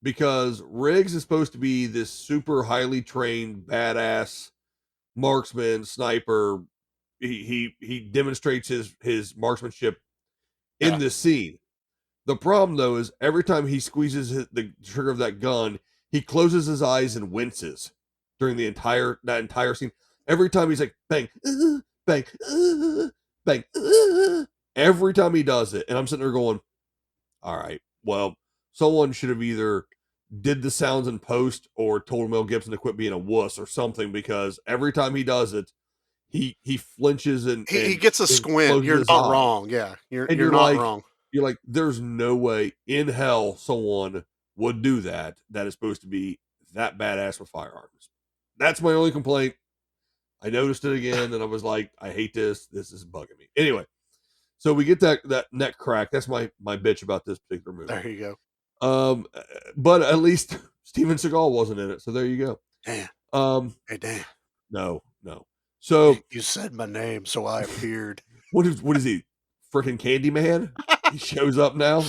[SPEAKER 1] because Riggs is supposed to be this super highly trained badass marksman sniper. He demonstrates his marksmanship in this scene. The problem though is every time he squeezes the trigger of that gun, he closes his eyes and winces during that entire scene. Every time he's like bang, bang, bang, every time he does it, and I'm sitting there going, all right, well, someone should have either did the sounds in post or told Mel Gibson to quit being a wuss or something, because every time he does it, he flinches and
[SPEAKER 2] he gets a squint.
[SPEAKER 1] closes
[SPEAKER 2] You're
[SPEAKER 1] his
[SPEAKER 2] not
[SPEAKER 1] eye.
[SPEAKER 2] wrong. Yeah,
[SPEAKER 1] And
[SPEAKER 2] you're not wrong.
[SPEAKER 1] You're like, there's no way in hell someone would do that is supposed to be that badass with firearms. That's my only complaint. I noticed it again and I was like, I hate this. This is bugging me. Anyway, so we get that neck crack. That's my bitch about this particular movie.
[SPEAKER 2] There you
[SPEAKER 1] go. But at least Steven Seagal wasn't in it, so there you go.
[SPEAKER 2] Dan. Hey Dan.
[SPEAKER 1] No. So
[SPEAKER 2] you said my name, so I appeared.
[SPEAKER 1] What is he? Freaking Candyman? He shows up now.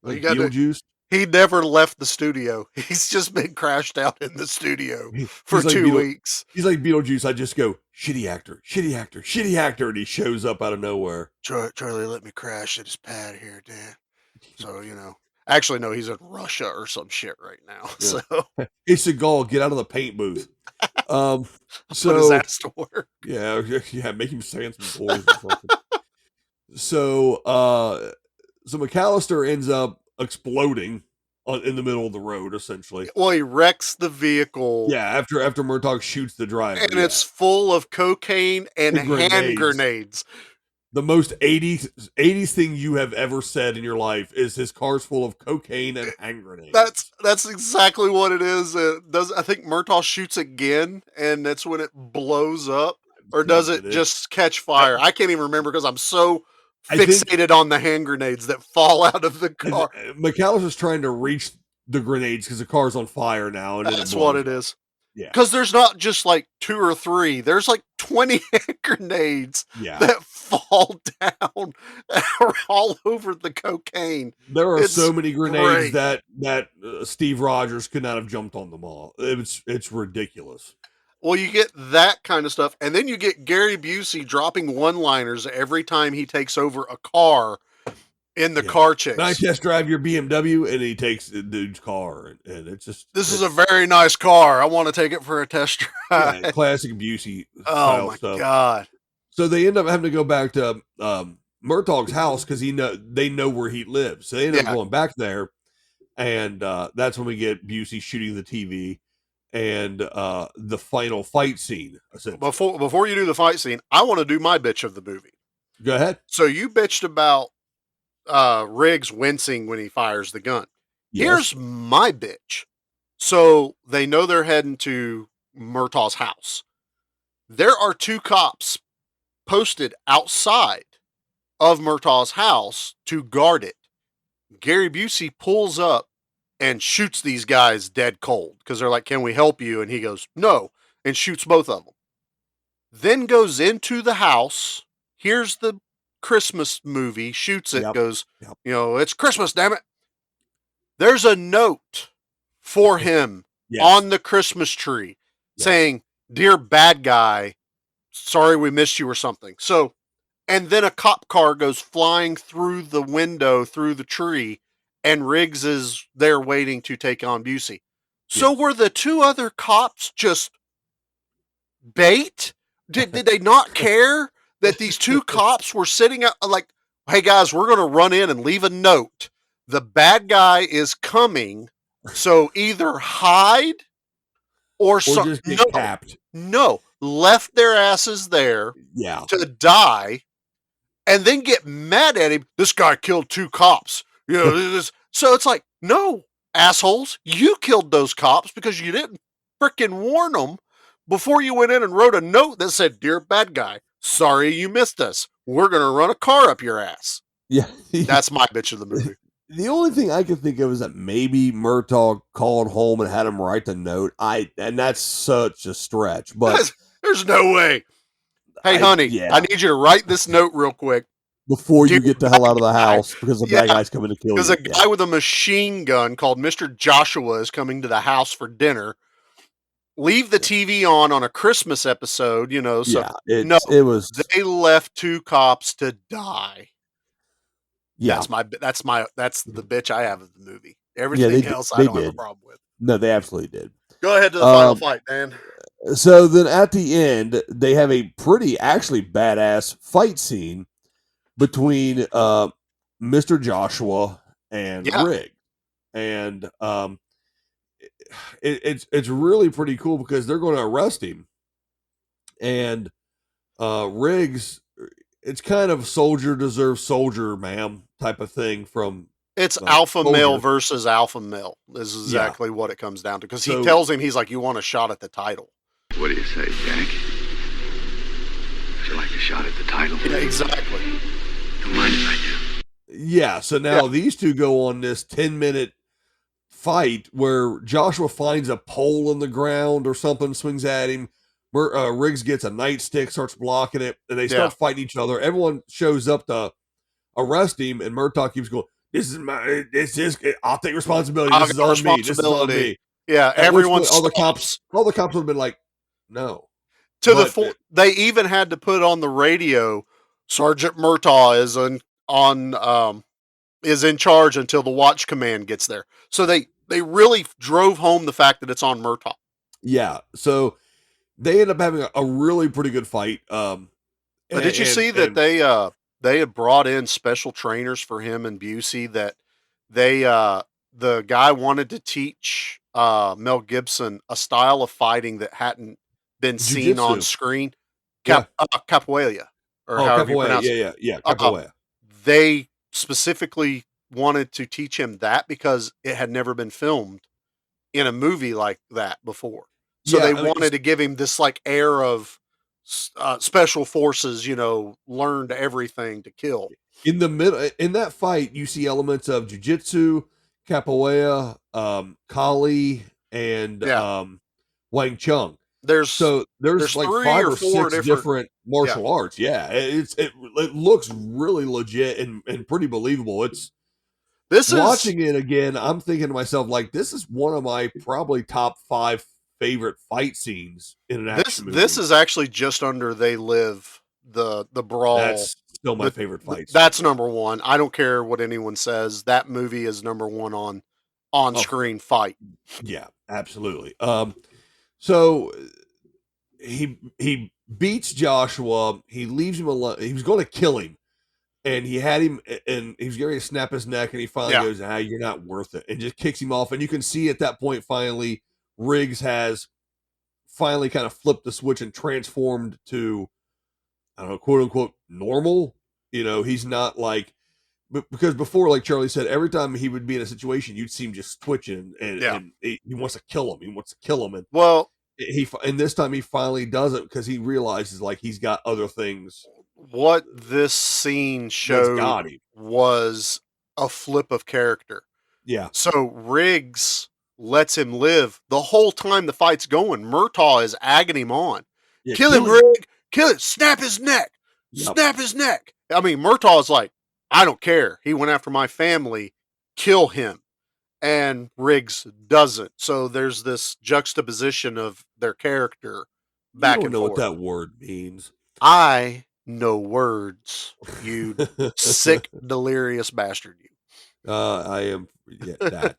[SPEAKER 1] Like Beetlejuice.
[SPEAKER 2] He never left the studio. He's just been crashed out in the studio for
[SPEAKER 1] like
[SPEAKER 2] 2 weeks.
[SPEAKER 1] He's like Beetlejuice. I just go, shitty actor, shitty actor, shitty actor, and he shows up out of nowhere.
[SPEAKER 2] Charlie let me crash at his pad here, Dan. So, actually, no, he's in Russia or some shit right now.
[SPEAKER 1] Yeah.
[SPEAKER 2] So,
[SPEAKER 1] hey, Segal, get out of the paint booth.
[SPEAKER 2] Put his ass to work.
[SPEAKER 1] Yeah, make him sand some boys or something. So McAllister ends up exploding in the middle of the road, essentially.
[SPEAKER 2] Well, he wrecks the vehicle.
[SPEAKER 1] Yeah, after Murtaugh shoots the driver.
[SPEAKER 2] And it's full of cocaine and hand grenades.
[SPEAKER 1] The most 80s thing you have ever said in your life is his car's full of cocaine and hand grenades.
[SPEAKER 2] That's exactly what it is. I think Murtaugh shoots again, and that's when it blows up? Or does it just catch fire? I can't even remember because I'm so fixated on the hand grenades that fall out of the car.
[SPEAKER 1] McAllister's trying to reach the grenades because the car's on fire now. And
[SPEAKER 2] that's what it is.
[SPEAKER 1] Yeah.
[SPEAKER 2] Because there's not just like 2 or 3. There's like 20 hand grenades that fall down all over the cocaine.
[SPEAKER 1] There are so many grenades that Steve Rogers could not have jumped on them all. It's ridiculous.
[SPEAKER 2] Well, you get that kind of stuff, and then you get Gary Busey dropping one-liners every time he takes over a car in the car chase.
[SPEAKER 1] Can I test drive your BMW? And he takes the dude's car, and it's just...
[SPEAKER 2] This is a very nice car. I want to take it for a test drive.
[SPEAKER 1] Yeah, classic Busey
[SPEAKER 2] style stuff. Oh, my God.
[SPEAKER 1] So they end up having to go back to Murtaugh's house because they know where he lives. So they end up going back there, and that's when we get Busey shooting the TV. And the final fight scene.
[SPEAKER 2] Before you do the fight scene, I want to do my bitch of the movie.
[SPEAKER 1] Go ahead.
[SPEAKER 2] So you bitched about Riggs wincing when he fires the gun. Yes. Here's my bitch. So they know they're heading to Murtaugh's house. There are 2 cops posted outside of Murtaugh's house to guard it. Gary Busey pulls up and shoots these guys dead cold because they're like, "Can we help you?" And he goes, "No," and shoots both of them. Then goes into the house, hears the Christmas movie, shoots it,
[SPEAKER 1] Yep.
[SPEAKER 2] goes,
[SPEAKER 1] Yep.
[SPEAKER 2] "It's Christmas, damn it." There's a note for him
[SPEAKER 1] Yes.
[SPEAKER 2] on the Christmas tree
[SPEAKER 1] Yes.
[SPEAKER 2] saying, "Dear bad guy, sorry we missed you," or something. So, and then a cop car goes flying through the window through the tree, and Riggs is there waiting to take on Busey. So
[SPEAKER 1] Yes.
[SPEAKER 2] were the two other cops just bait? Did they not care that these two cops were sitting out like, "Hey guys, we're going to run in and leave a note. The bad guy is coming, so either hide or
[SPEAKER 1] Or just get capped.
[SPEAKER 2] no, left their asses there
[SPEAKER 1] Yeah.
[SPEAKER 2] to die and then get mad at him. This guy killed two cops. So it's like, no, assholes, you killed those cops because you didn't freaking warn them before you went in and wrote a note that said, "Dear bad guy, sorry you missed us. We're going to run a car up your ass."
[SPEAKER 1] Yeah.
[SPEAKER 2] That's my bitch of the movie.
[SPEAKER 1] The only thing I can think of is that maybe Murtaugh called home and had him write the note. And that's such a stretch, but
[SPEAKER 2] There's no way. "Hey, honey,
[SPEAKER 1] yeah.
[SPEAKER 2] I need you to write this note real quick
[SPEAKER 1] Before you
[SPEAKER 2] Dear
[SPEAKER 1] get the hell out of the
[SPEAKER 2] bad guy."
[SPEAKER 1] house because the
[SPEAKER 2] Yeah,
[SPEAKER 1] bad guy's coming to kill
[SPEAKER 2] because
[SPEAKER 1] you.
[SPEAKER 2] a guy with a machine gun called Mr. Joshua is coming to the house for dinner. Leave the TV on a Christmas episode, so
[SPEAKER 1] Yeah,
[SPEAKER 2] no,
[SPEAKER 1] it was
[SPEAKER 2] they left two cops to die.
[SPEAKER 1] yeah.
[SPEAKER 2] That's the bitch I have of the movie.
[SPEAKER 1] Yeah,
[SPEAKER 2] Everything else I
[SPEAKER 1] they
[SPEAKER 2] don't have a
[SPEAKER 1] did.
[SPEAKER 2] problem with.
[SPEAKER 1] No, they absolutely did.
[SPEAKER 2] Go ahead to the final
[SPEAKER 1] Um,
[SPEAKER 2] fight, Dan.
[SPEAKER 1] So then at the end, they have a pretty actually badass fight scene between Mr. Joshua and
[SPEAKER 2] Yeah.
[SPEAKER 1] Rig. And it's really pretty cool because they're going to arrest him. And Riggs, it's kind of soldier deserves soldier, ma'am, type of thing from
[SPEAKER 2] It's alpha male
[SPEAKER 1] Soldier.
[SPEAKER 2] versus alpha male is exactly what it comes down to. Because he
[SPEAKER 1] So-
[SPEAKER 2] tells him, he's like, "You want a shot at the title."
[SPEAKER 3] What do you say, Jack? Would you like a shot at the title?
[SPEAKER 2] Yeah, exactly.
[SPEAKER 3] Don't mind if I do.
[SPEAKER 1] Yeah, so now these two go on this 10-minute fight where Joshua finds a pole in the ground or something, swings at him. Riggs gets a nightstick, starts blocking it, and they start fighting each other. Everyone shows up to arrest him, and Murtaugh keeps going, I'll take responsibility. This is on me. This is on me.
[SPEAKER 2] Yeah,
[SPEAKER 1] At which
[SPEAKER 2] everyone
[SPEAKER 1] point, all the cops would have been like, no.
[SPEAKER 2] They even had to put on the radio, "Sergeant Murtaugh is in charge until the watch command gets there." So they really drove home the fact that it's on Murtaugh.
[SPEAKER 1] Yeah, so they end up having a really pretty good fight.
[SPEAKER 2] But did you see that they had brought in special trainers for him and Busey, that the guy wanted to teach Mel Gibson a style of fighting that hadn't been seen on
[SPEAKER 1] Jiu-jitsu.
[SPEAKER 2] screen.
[SPEAKER 1] Yeah.
[SPEAKER 2] Capoeira, or however you
[SPEAKER 1] Capoeira.
[SPEAKER 2] pronounce it.
[SPEAKER 1] Yeah, Capoeira.
[SPEAKER 2] They specifically wanted to teach him that because it had never been filmed in a movie like that before. So
[SPEAKER 1] Yeah,
[SPEAKER 2] they
[SPEAKER 1] I mean,
[SPEAKER 2] wanted to give him this like air of special forces, learned everything to kill.
[SPEAKER 1] in the middle in that fight, you see elements of jiu-jitsu, capoeira, Kali, and Wang Chun.
[SPEAKER 2] There's
[SPEAKER 1] There's like
[SPEAKER 2] 3
[SPEAKER 1] 5
[SPEAKER 2] or
[SPEAKER 1] or
[SPEAKER 2] 4
[SPEAKER 1] 6 different martial arts. Yeah, it looks really legit and pretty believable. It's watching it again, I'm thinking to myself, like, this is one of my probably top 5 favorite fight scenes in an action movie.
[SPEAKER 2] This is actually just under They Live, the brawl.
[SPEAKER 1] That's still my favorite fight.
[SPEAKER 2] That's number 1. I don't care what anyone says. That movie is number 1 on screen fight.
[SPEAKER 1] Yeah, absolutely. So he beats Joshua. He leaves him alone. He was going to kill him, and he had him, and he was going to snap his neck. And he finally goes, "You're not worth it," and just kicks him off. And you can see at that point, finally, Riggs has finally kind of flipped the switch and transformed to, I don't know, quote unquote normal. He's not like, because before, like Charlie said, every time he would be in a situation, you'd see him just twitching, and he wants to kill him. He wants to kill him, and and this time he finally does it because he realizes like he's got other things.
[SPEAKER 2] What this scene showed was a flip of character,
[SPEAKER 1] Yeah.
[SPEAKER 2] So Riggs lets him live the whole time the fight's going. Murtaugh is agging him on.
[SPEAKER 1] Yeah,
[SPEAKER 2] Kill him, Rig! Kill it! Snap his neck!
[SPEAKER 1] Yep.
[SPEAKER 2] Snap his neck! I mean, Murtaugh is like, I don't care. He went after my family. Kill him. And Riggs doesn't. So there's this juxtaposition of their character back
[SPEAKER 1] You don't
[SPEAKER 2] and
[SPEAKER 1] know
[SPEAKER 2] forth.
[SPEAKER 1] what that word means.
[SPEAKER 2] I know words, you sick, delirious bastard. You.
[SPEAKER 1] I am that.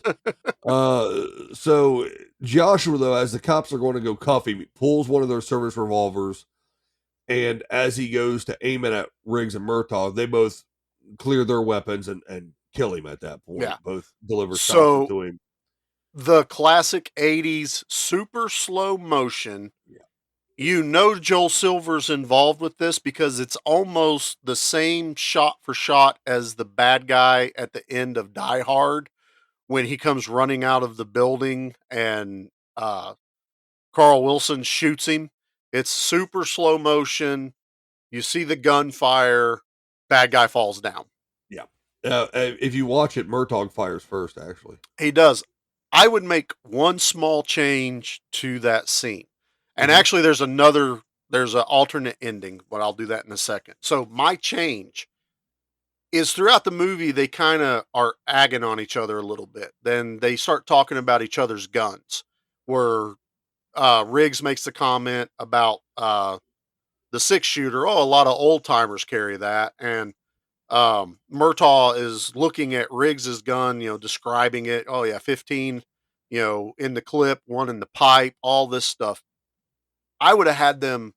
[SPEAKER 1] So Joshua, though, as the cops are going to go cuff him, he pulls one of their service revolvers, and as he goes to aim it at Riggs and Murtaugh, they both clear their weapons and kill him at that point.
[SPEAKER 2] Yeah.
[SPEAKER 1] Both deliver shots
[SPEAKER 2] So
[SPEAKER 1] into him.
[SPEAKER 2] the classic 80s super slow motion.
[SPEAKER 1] Yeah.
[SPEAKER 2] You know Joel Silver's involved with this because it's almost the same shot for shot as the bad guy at the end of Die Hard when he comes running out of the building and Carl Wilson shoots him. It's super slow motion. You see the gunfire, bad guy falls down.
[SPEAKER 1] Yeah. If you watch it, Murtaugh fires first, actually.
[SPEAKER 2] He does. I would make one small change to that scene. And actually there's an alternate ending, but I'll do that in a second. So my change is throughout the movie, they kind of are agging on each other a little bit. Then they start talking about each other's guns, where Riggs makes the comment about the 6-shooter. Oh, a lot of old timers carry that. And Murtaugh is looking at Riggs's gun, describing it. Oh yeah, 15, in the clip, one in the pipe, all this stuff. I would have had them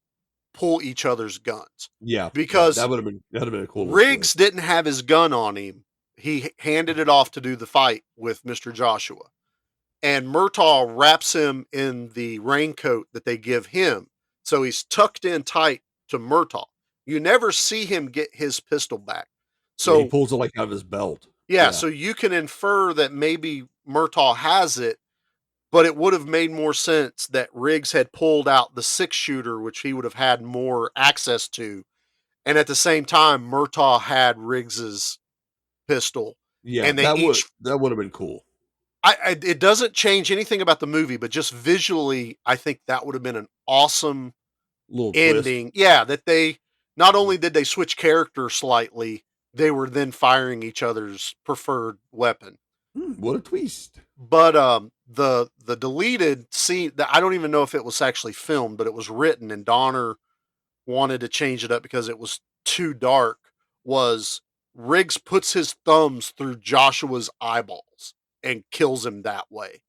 [SPEAKER 2] pull each other's guns.
[SPEAKER 1] Yeah,
[SPEAKER 2] because
[SPEAKER 1] that'd have been a cool.
[SPEAKER 2] Riggs didn't have his gun on him. He handed it off to do the fight with Mr. Joshua. And Murtaugh wraps him in the raincoat that they give him. So he's tucked in tight to Murtaugh. You never see him get his pistol back. So
[SPEAKER 1] he pulls it like out of his belt.
[SPEAKER 2] Yeah, so you can infer that maybe Murtaugh has it, but it would have made more sense that Riggs had pulled out the 6-shooter, which he would have had more access to. And at the same time, Murtaugh had Riggs's pistol.
[SPEAKER 1] Yeah,
[SPEAKER 2] and
[SPEAKER 1] that would have been cool.
[SPEAKER 2] It doesn't change anything about the movie, but just visually, I think that would have been an awesome
[SPEAKER 1] little
[SPEAKER 2] ending.
[SPEAKER 1] Twist.
[SPEAKER 2] Yeah, that they not only did they switch character slightly, they were then firing each other's preferred weapon.
[SPEAKER 1] What a twist!
[SPEAKER 2] But the deleted scene that I don't even know if it was actually filmed, but it was written, and Donner wanted to change it up because it was too dark. Was Riggs puts his thumbs through Joshua's eyeballs and kills him that way.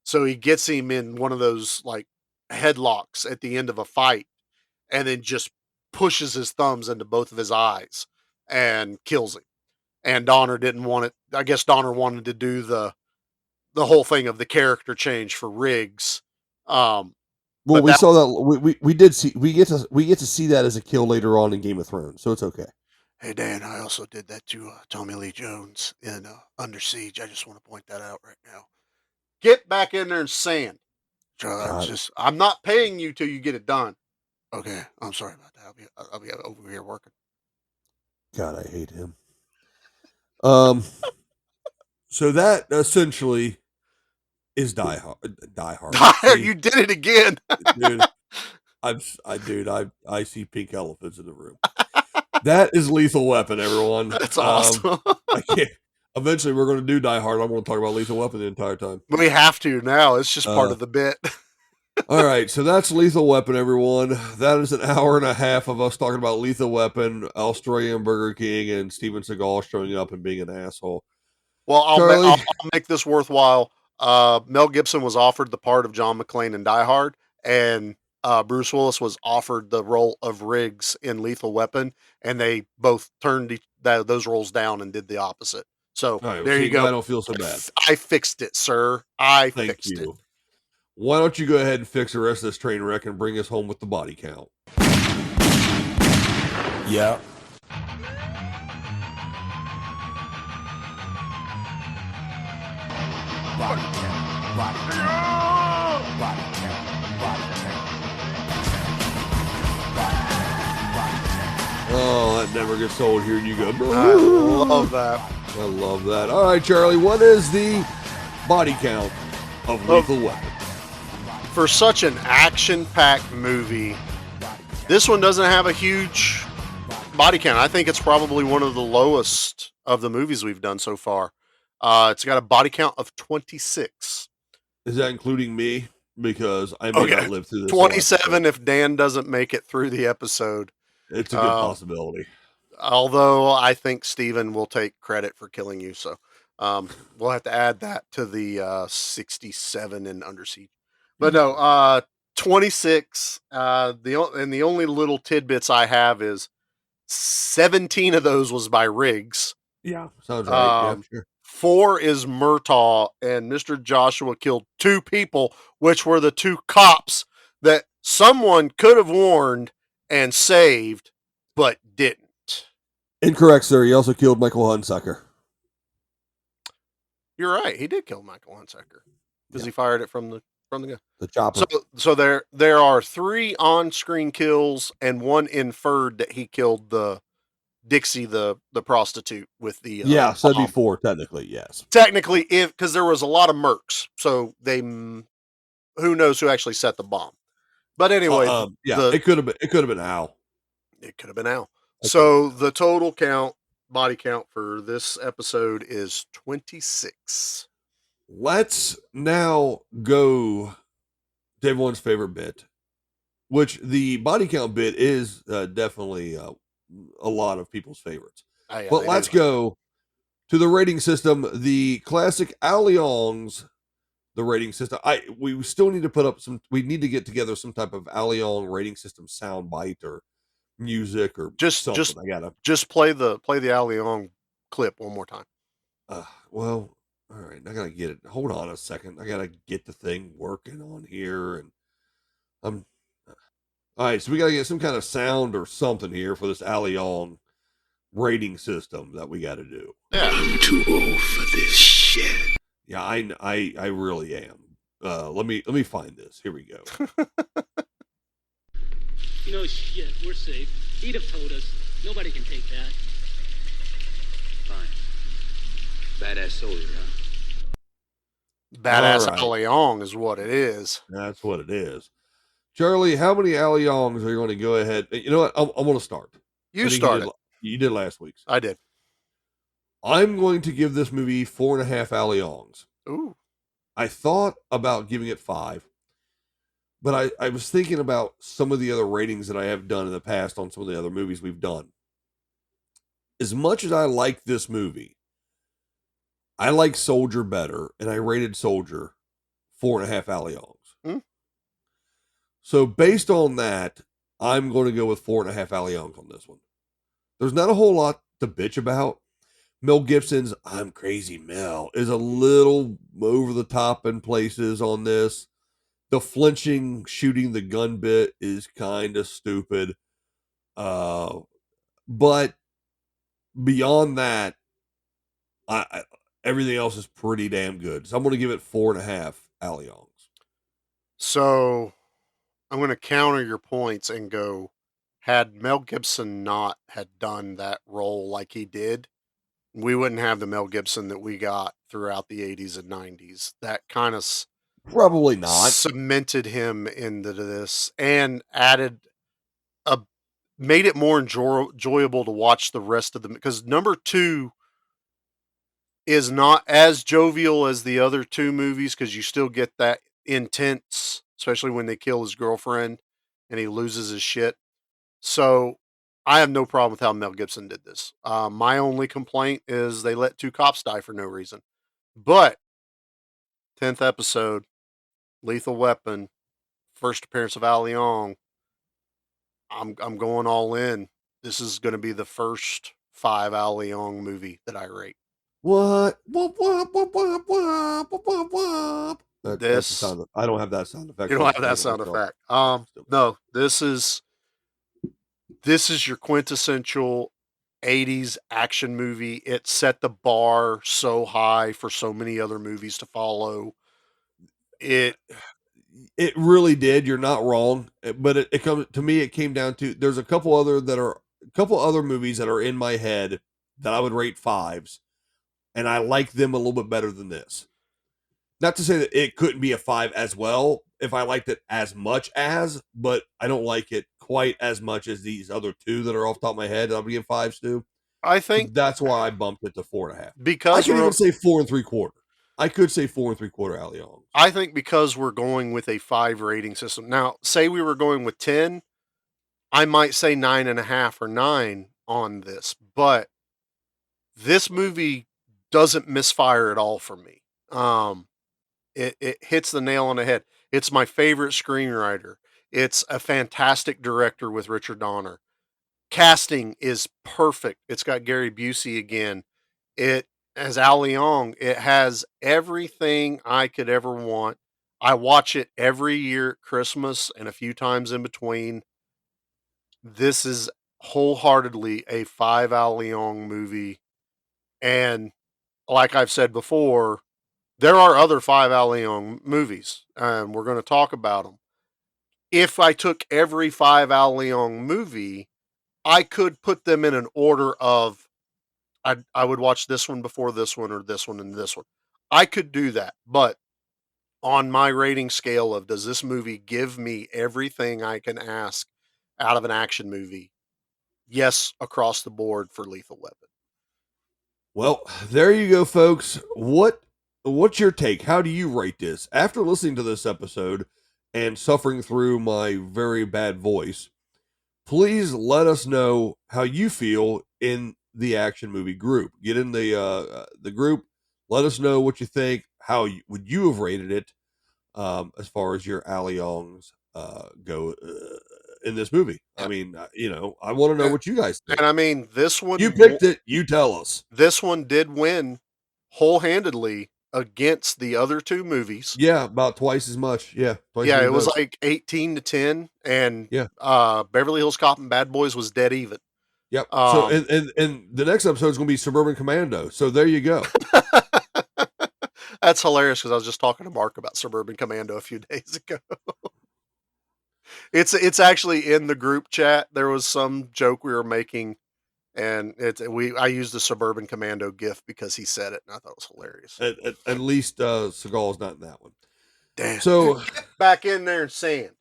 [SPEAKER 2] So he gets him in one of those like headlocks at the end of a fight, and then just pushes his thumbs into both of his eyes and kills him. And Donner didn't want it. I guess Donner wanted to do the whole thing of the character change for Riggs.
[SPEAKER 1] Well, we saw that we get to see that as a kill later on in Game of Thrones, so it's okay.
[SPEAKER 2] Hey Dan, I also did that to Tommy Lee Jones in Under Siege. I just want to point that out right now. Get back in there and sand. I'm not paying you till you get it done. Okay, I'm sorry about that. I'll be over here working.
[SPEAKER 1] God, I hate him. So that essentially is Die Hard.
[SPEAKER 2] You did it again,
[SPEAKER 1] dude. I see pink elephants in the room. That is Lethal Weapon, everyone.
[SPEAKER 2] That's awesome.
[SPEAKER 1] I can't. Eventually, we're going to do Die Hard. I'm going to talk about Lethal Weapon the entire time.
[SPEAKER 2] We have to now. It's just part of the bit.
[SPEAKER 1] All right, so that's Lethal Weapon, everyone. That is an hour and a half of us talking about Lethal Weapon, Australian Burger King, and Steven Seagal showing up and being an asshole.
[SPEAKER 2] Well, I'll make this worthwhile. Mel Gibson was offered the part of John McClane in Die Hard, and Bruce Willis was offered the role of Riggs in Lethal Weapon, and they both turned those roles down and did the opposite. So there you go.
[SPEAKER 1] I don't feel so bad.
[SPEAKER 2] I fixed it, sir. I fixed it.
[SPEAKER 1] Why don't you go ahead and fix the rest of this train wreck and bring us home with the body count?
[SPEAKER 8] Yeah. Body count. Body count. Body count. Body count.
[SPEAKER 1] Oh, that never gets old hearing you go.
[SPEAKER 2] I love that.
[SPEAKER 1] I love that. All right, Charlie, what is the body count of Lethal Weapon?
[SPEAKER 2] For such an action-packed movie, this one doesn't have a huge body count. I think it's probably one of the lowest of the movies we've done so far. It's got a body count of 26.
[SPEAKER 1] Is that including me? Because I may not live through this.
[SPEAKER 2] 27 if Dan doesn't make it through the episode.
[SPEAKER 1] It's a good possibility.
[SPEAKER 2] Although I think Steven will take credit for killing you. So we'll have to add that to the 67 in Under Siege. But no, 26. The only little tidbits I have is 17 of those was by Riggs.
[SPEAKER 1] Yeah, sounds right. Yeah, sure.
[SPEAKER 2] 4 is Murtaugh, and Mr. Joshua killed 2 people, which were the 2 cops that someone could have warned and saved, but didn't.
[SPEAKER 1] Incorrect, sir. He also killed Michael Hunsaker.
[SPEAKER 2] You're right. He did kill Michael Hunsaker because he fired it from the gun.
[SPEAKER 1] The chopper.
[SPEAKER 2] So there are 3 on-screen kills and 1 inferred that he killed the Dixie, the prostitute with the
[SPEAKER 1] yeah, so
[SPEAKER 2] bomb.
[SPEAKER 1] 74 technically, yes.
[SPEAKER 2] Technically, because there was a lot of mercs, so who knows who actually set the bomb. But anyway,
[SPEAKER 1] it could have been Al.
[SPEAKER 2] It could have been Al. So the total body count for this episode is 26.
[SPEAKER 1] Let's now go to everyone's favorite bit, which the body count bit is definitely a lot of people's favorites.
[SPEAKER 2] Yeah,
[SPEAKER 1] but let's go to the rating system. The classic Allianz, the rating system. We still need to put up we need to get together some type of Allianz rating system sound bite or music or something.
[SPEAKER 2] Just play the Allianz clip one more time.
[SPEAKER 1] Well, all right, I gotta get it. Hold on a second. I gotta get the thing working on here, and all right. So we gotta get some kind of sound or something here for this Allianz rating system that we gotta do.
[SPEAKER 2] Yeah.
[SPEAKER 3] I'm too old for this shit.
[SPEAKER 1] Yeah, I really am. Let me find this. Here we go.
[SPEAKER 7] Shit, we're safe. He'd have told us. Nobody can take that.
[SPEAKER 9] Fine. Badass soldier, huh?
[SPEAKER 2] Badass Allianz is what it is.
[SPEAKER 1] That's what it is. Charlie, how many Allianz are you going to go ahead? You know what? I'm going to start.
[SPEAKER 2] You started.
[SPEAKER 1] You did last week's.
[SPEAKER 2] I did.
[SPEAKER 1] I'm going to give this movie 4.5 Allianz.
[SPEAKER 2] Ooh.
[SPEAKER 1] I thought about giving it 5. But I was thinking about some of the other ratings that I have done in the past on some of the other movies we've done. As much as I like this movie, I like Soldier better, and I rated Soldier 4.5 Allianz. So based on that, I'm going to go with 4.5 Allianz on this one. There's not a whole lot to bitch about. Mel Gibson's I'm Crazy Mel is a little over the top in places on this. The flinching, shooting the gun bit is kind of stupid. But beyond that, everything else is pretty damn good. So I'm going to give it 4.5 Allianz.
[SPEAKER 2] So I'm going to counter your points and go, had Mel Gibson not had done that role like he did, we wouldn't have the Mel Gibson that we got throughout the 80s and 90s. That kind of
[SPEAKER 1] probably not
[SPEAKER 2] cemented him into this and made it more enjoyable to watch the rest of them, because number 2 is not as jovial as the other 2 movies, because you still get that intense, especially when they kill his girlfriend and he loses his shit. So I have no problem with how Mel Gibson did this. My only complaint is they let 2 cops die for no reason. But 10th episode, Lethal Weapon, first appearance of Allianz. I'm going all in. This is going to be the first 5 Allianz movie that I rate.
[SPEAKER 1] What?
[SPEAKER 2] That's
[SPEAKER 1] the sound. I don't have that sound effect.
[SPEAKER 2] You don't have that sound effect. No, this is your quintessential 80s action movie. It set the bar so high for so many other movies to follow. It
[SPEAKER 1] really did. You're not wrong, but it comes to me. It came down to there's a couple other movies that are in my head that I would rate 5s. and I like them a little bit better than this. Not to say that it couldn't be a 5 as well if I liked it as much as, but I don't like it quite as much as these other two that are off the top of my head that I'm giving 5s to.
[SPEAKER 2] I
[SPEAKER 1] So
[SPEAKER 2] think
[SPEAKER 1] that's why I bumped it to 4.5. I
[SPEAKER 2] because
[SPEAKER 1] could
[SPEAKER 2] we're
[SPEAKER 1] even say 4 3/4. I could say 4 3/4 Allianz.
[SPEAKER 2] I think because we're going with a 5 rating system. Now, say we were going with 10, I might say 9.5 or 9 on this, but this movie doesn't misfire at all for me. It hits the nail on the head. It's my favorite screenwriter. It's a fantastic director with Richard Donner. Casting is perfect. It's got Gary Busey again. It as Al Leong, it has everything I could ever want. I watch it every year at Christmas and a few times in between. This is wholeheartedly a 5 Al Leong movie, and like I've said before, there are other 5 Al Leong movies, and we're gonna talk about them. If I took every 5 Al Leong movie, I could put them in an order of I would watch this one before this one or this one and this one. I could do that, but on my rating scale of does this movie give me everything I can ask out of an action movie? Yes, across the board for Lethal Weapon.
[SPEAKER 1] Well, there you go, folks. What's your take? How do you rate this? After listening to this episode and suffering through my very bad voice, please let us know how you feel in the action movie group. Get in the group. Let us know what you think. How would you have rated it as far as your Allianz go in this movie? I mean, I want to know what you guys think.
[SPEAKER 2] And I mean, this one
[SPEAKER 1] You picked it. You tell us.
[SPEAKER 2] This one did win whole-handedly against the other 2 movies.
[SPEAKER 1] Yeah, about twice as much. Yeah, twice as
[SPEAKER 2] Yeah,
[SPEAKER 1] many
[SPEAKER 2] it was
[SPEAKER 1] votes.
[SPEAKER 2] like 18-10, and
[SPEAKER 1] Yeah.
[SPEAKER 2] Beverly Hills Cop and Bad Boys was dead even.
[SPEAKER 1] Yep. So and the next episode is going to be Suburban Commando. So there you go.
[SPEAKER 2] That's hilarious because I was just talking to Mark about Suburban Commando a few days ago. It's actually in the group chat. There was some joke we were making, and I used the Suburban Commando gif because he said it, and I thought it was hilarious.
[SPEAKER 1] At least Segal's not in that one.
[SPEAKER 2] Damn.
[SPEAKER 1] So
[SPEAKER 2] Get back in there and sand.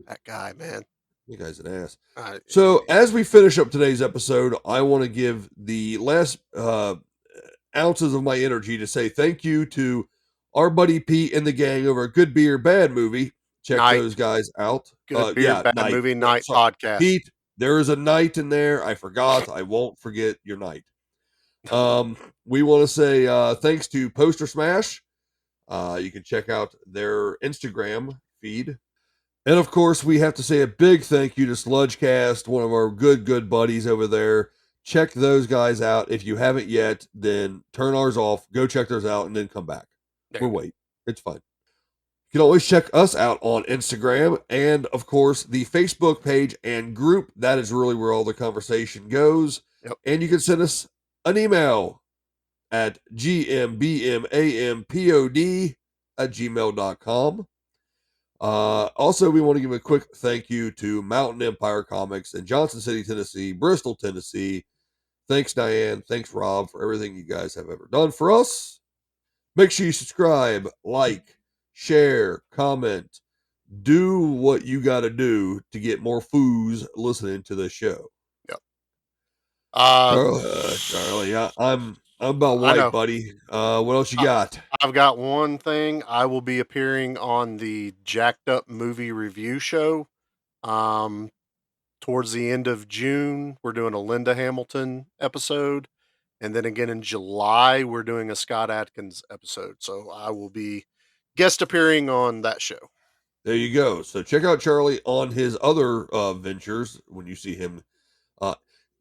[SPEAKER 2] That guy, man.
[SPEAKER 1] You guy's an ass. So as we finish up today's episode, I want to give the last ounces of my energy to say thank you to our buddy Pete and the gang over at Good Beer Bad Movie. Check those guys out.
[SPEAKER 2] Good Beer Bad Movie Night podcast.
[SPEAKER 1] Pete, there is a night in there. I forgot. I won't forget your night. We want to say thanks to Poster Smash. You can check out their Instagram feed. And of course, we have to say a big thank you to Sludgecast, one of our good buddies over there. Check those guys out. If you haven't yet, then turn ours off, go check theirs out, and then come back. We'll wait. It's fine. You can always check us out on Instagram and, of course, the Facebook page and group. That is really where all the conversation goes.
[SPEAKER 2] Yep.
[SPEAKER 1] And you can send us an email at gmbmampod@gmail.com. Also, we want to give a quick thank you to Mountain Empire Comics in Johnson City, Tennessee, Bristol, Tennessee. Thanks, Diane. Thanks, Rob, for everything you guys have ever done for us. Make sure you subscribe, like, share, comment. Do what you got to do to get more foos listening to the show.
[SPEAKER 2] Yep.
[SPEAKER 1] Charlie, I'm about white, buddy. What else you got?
[SPEAKER 2] I've got one thing. I will be appearing on the Jacked Up Movie Review Show. Towards the end of June, we're doing a Linda Hamilton episode. And then again in July, we're doing a Scott Adkins episode. So I will be guest appearing on that show.
[SPEAKER 1] There you go. So check out Charlie on his other ventures when you see him.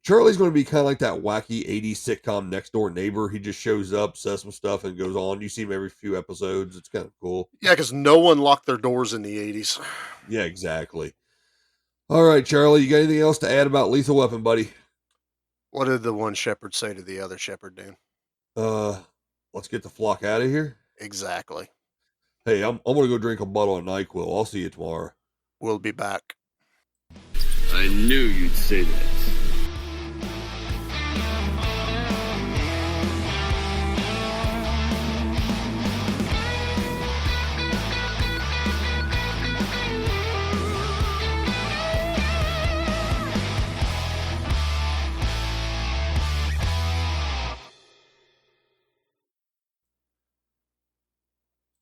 [SPEAKER 1] Charlie's going to be kind of like that wacky 80s sitcom Next Door Neighbor. He just shows up, says some stuff, and goes on. You see him every few episodes. It's kind of cool.
[SPEAKER 2] Yeah, because no one locked their doors in the 80s.
[SPEAKER 1] Yeah, exactly. All right, Charlie, you got anything else to add about Lethal Weapon, buddy?
[SPEAKER 2] What did the one shepherd say to the other shepherd, Dan?
[SPEAKER 1] Let's get the flock out of here.
[SPEAKER 2] Exactly.
[SPEAKER 1] Hey, I'm going to go drink a bottle of NyQuil. I'll see you tomorrow.
[SPEAKER 2] We'll be back.
[SPEAKER 9] I knew you'd say that.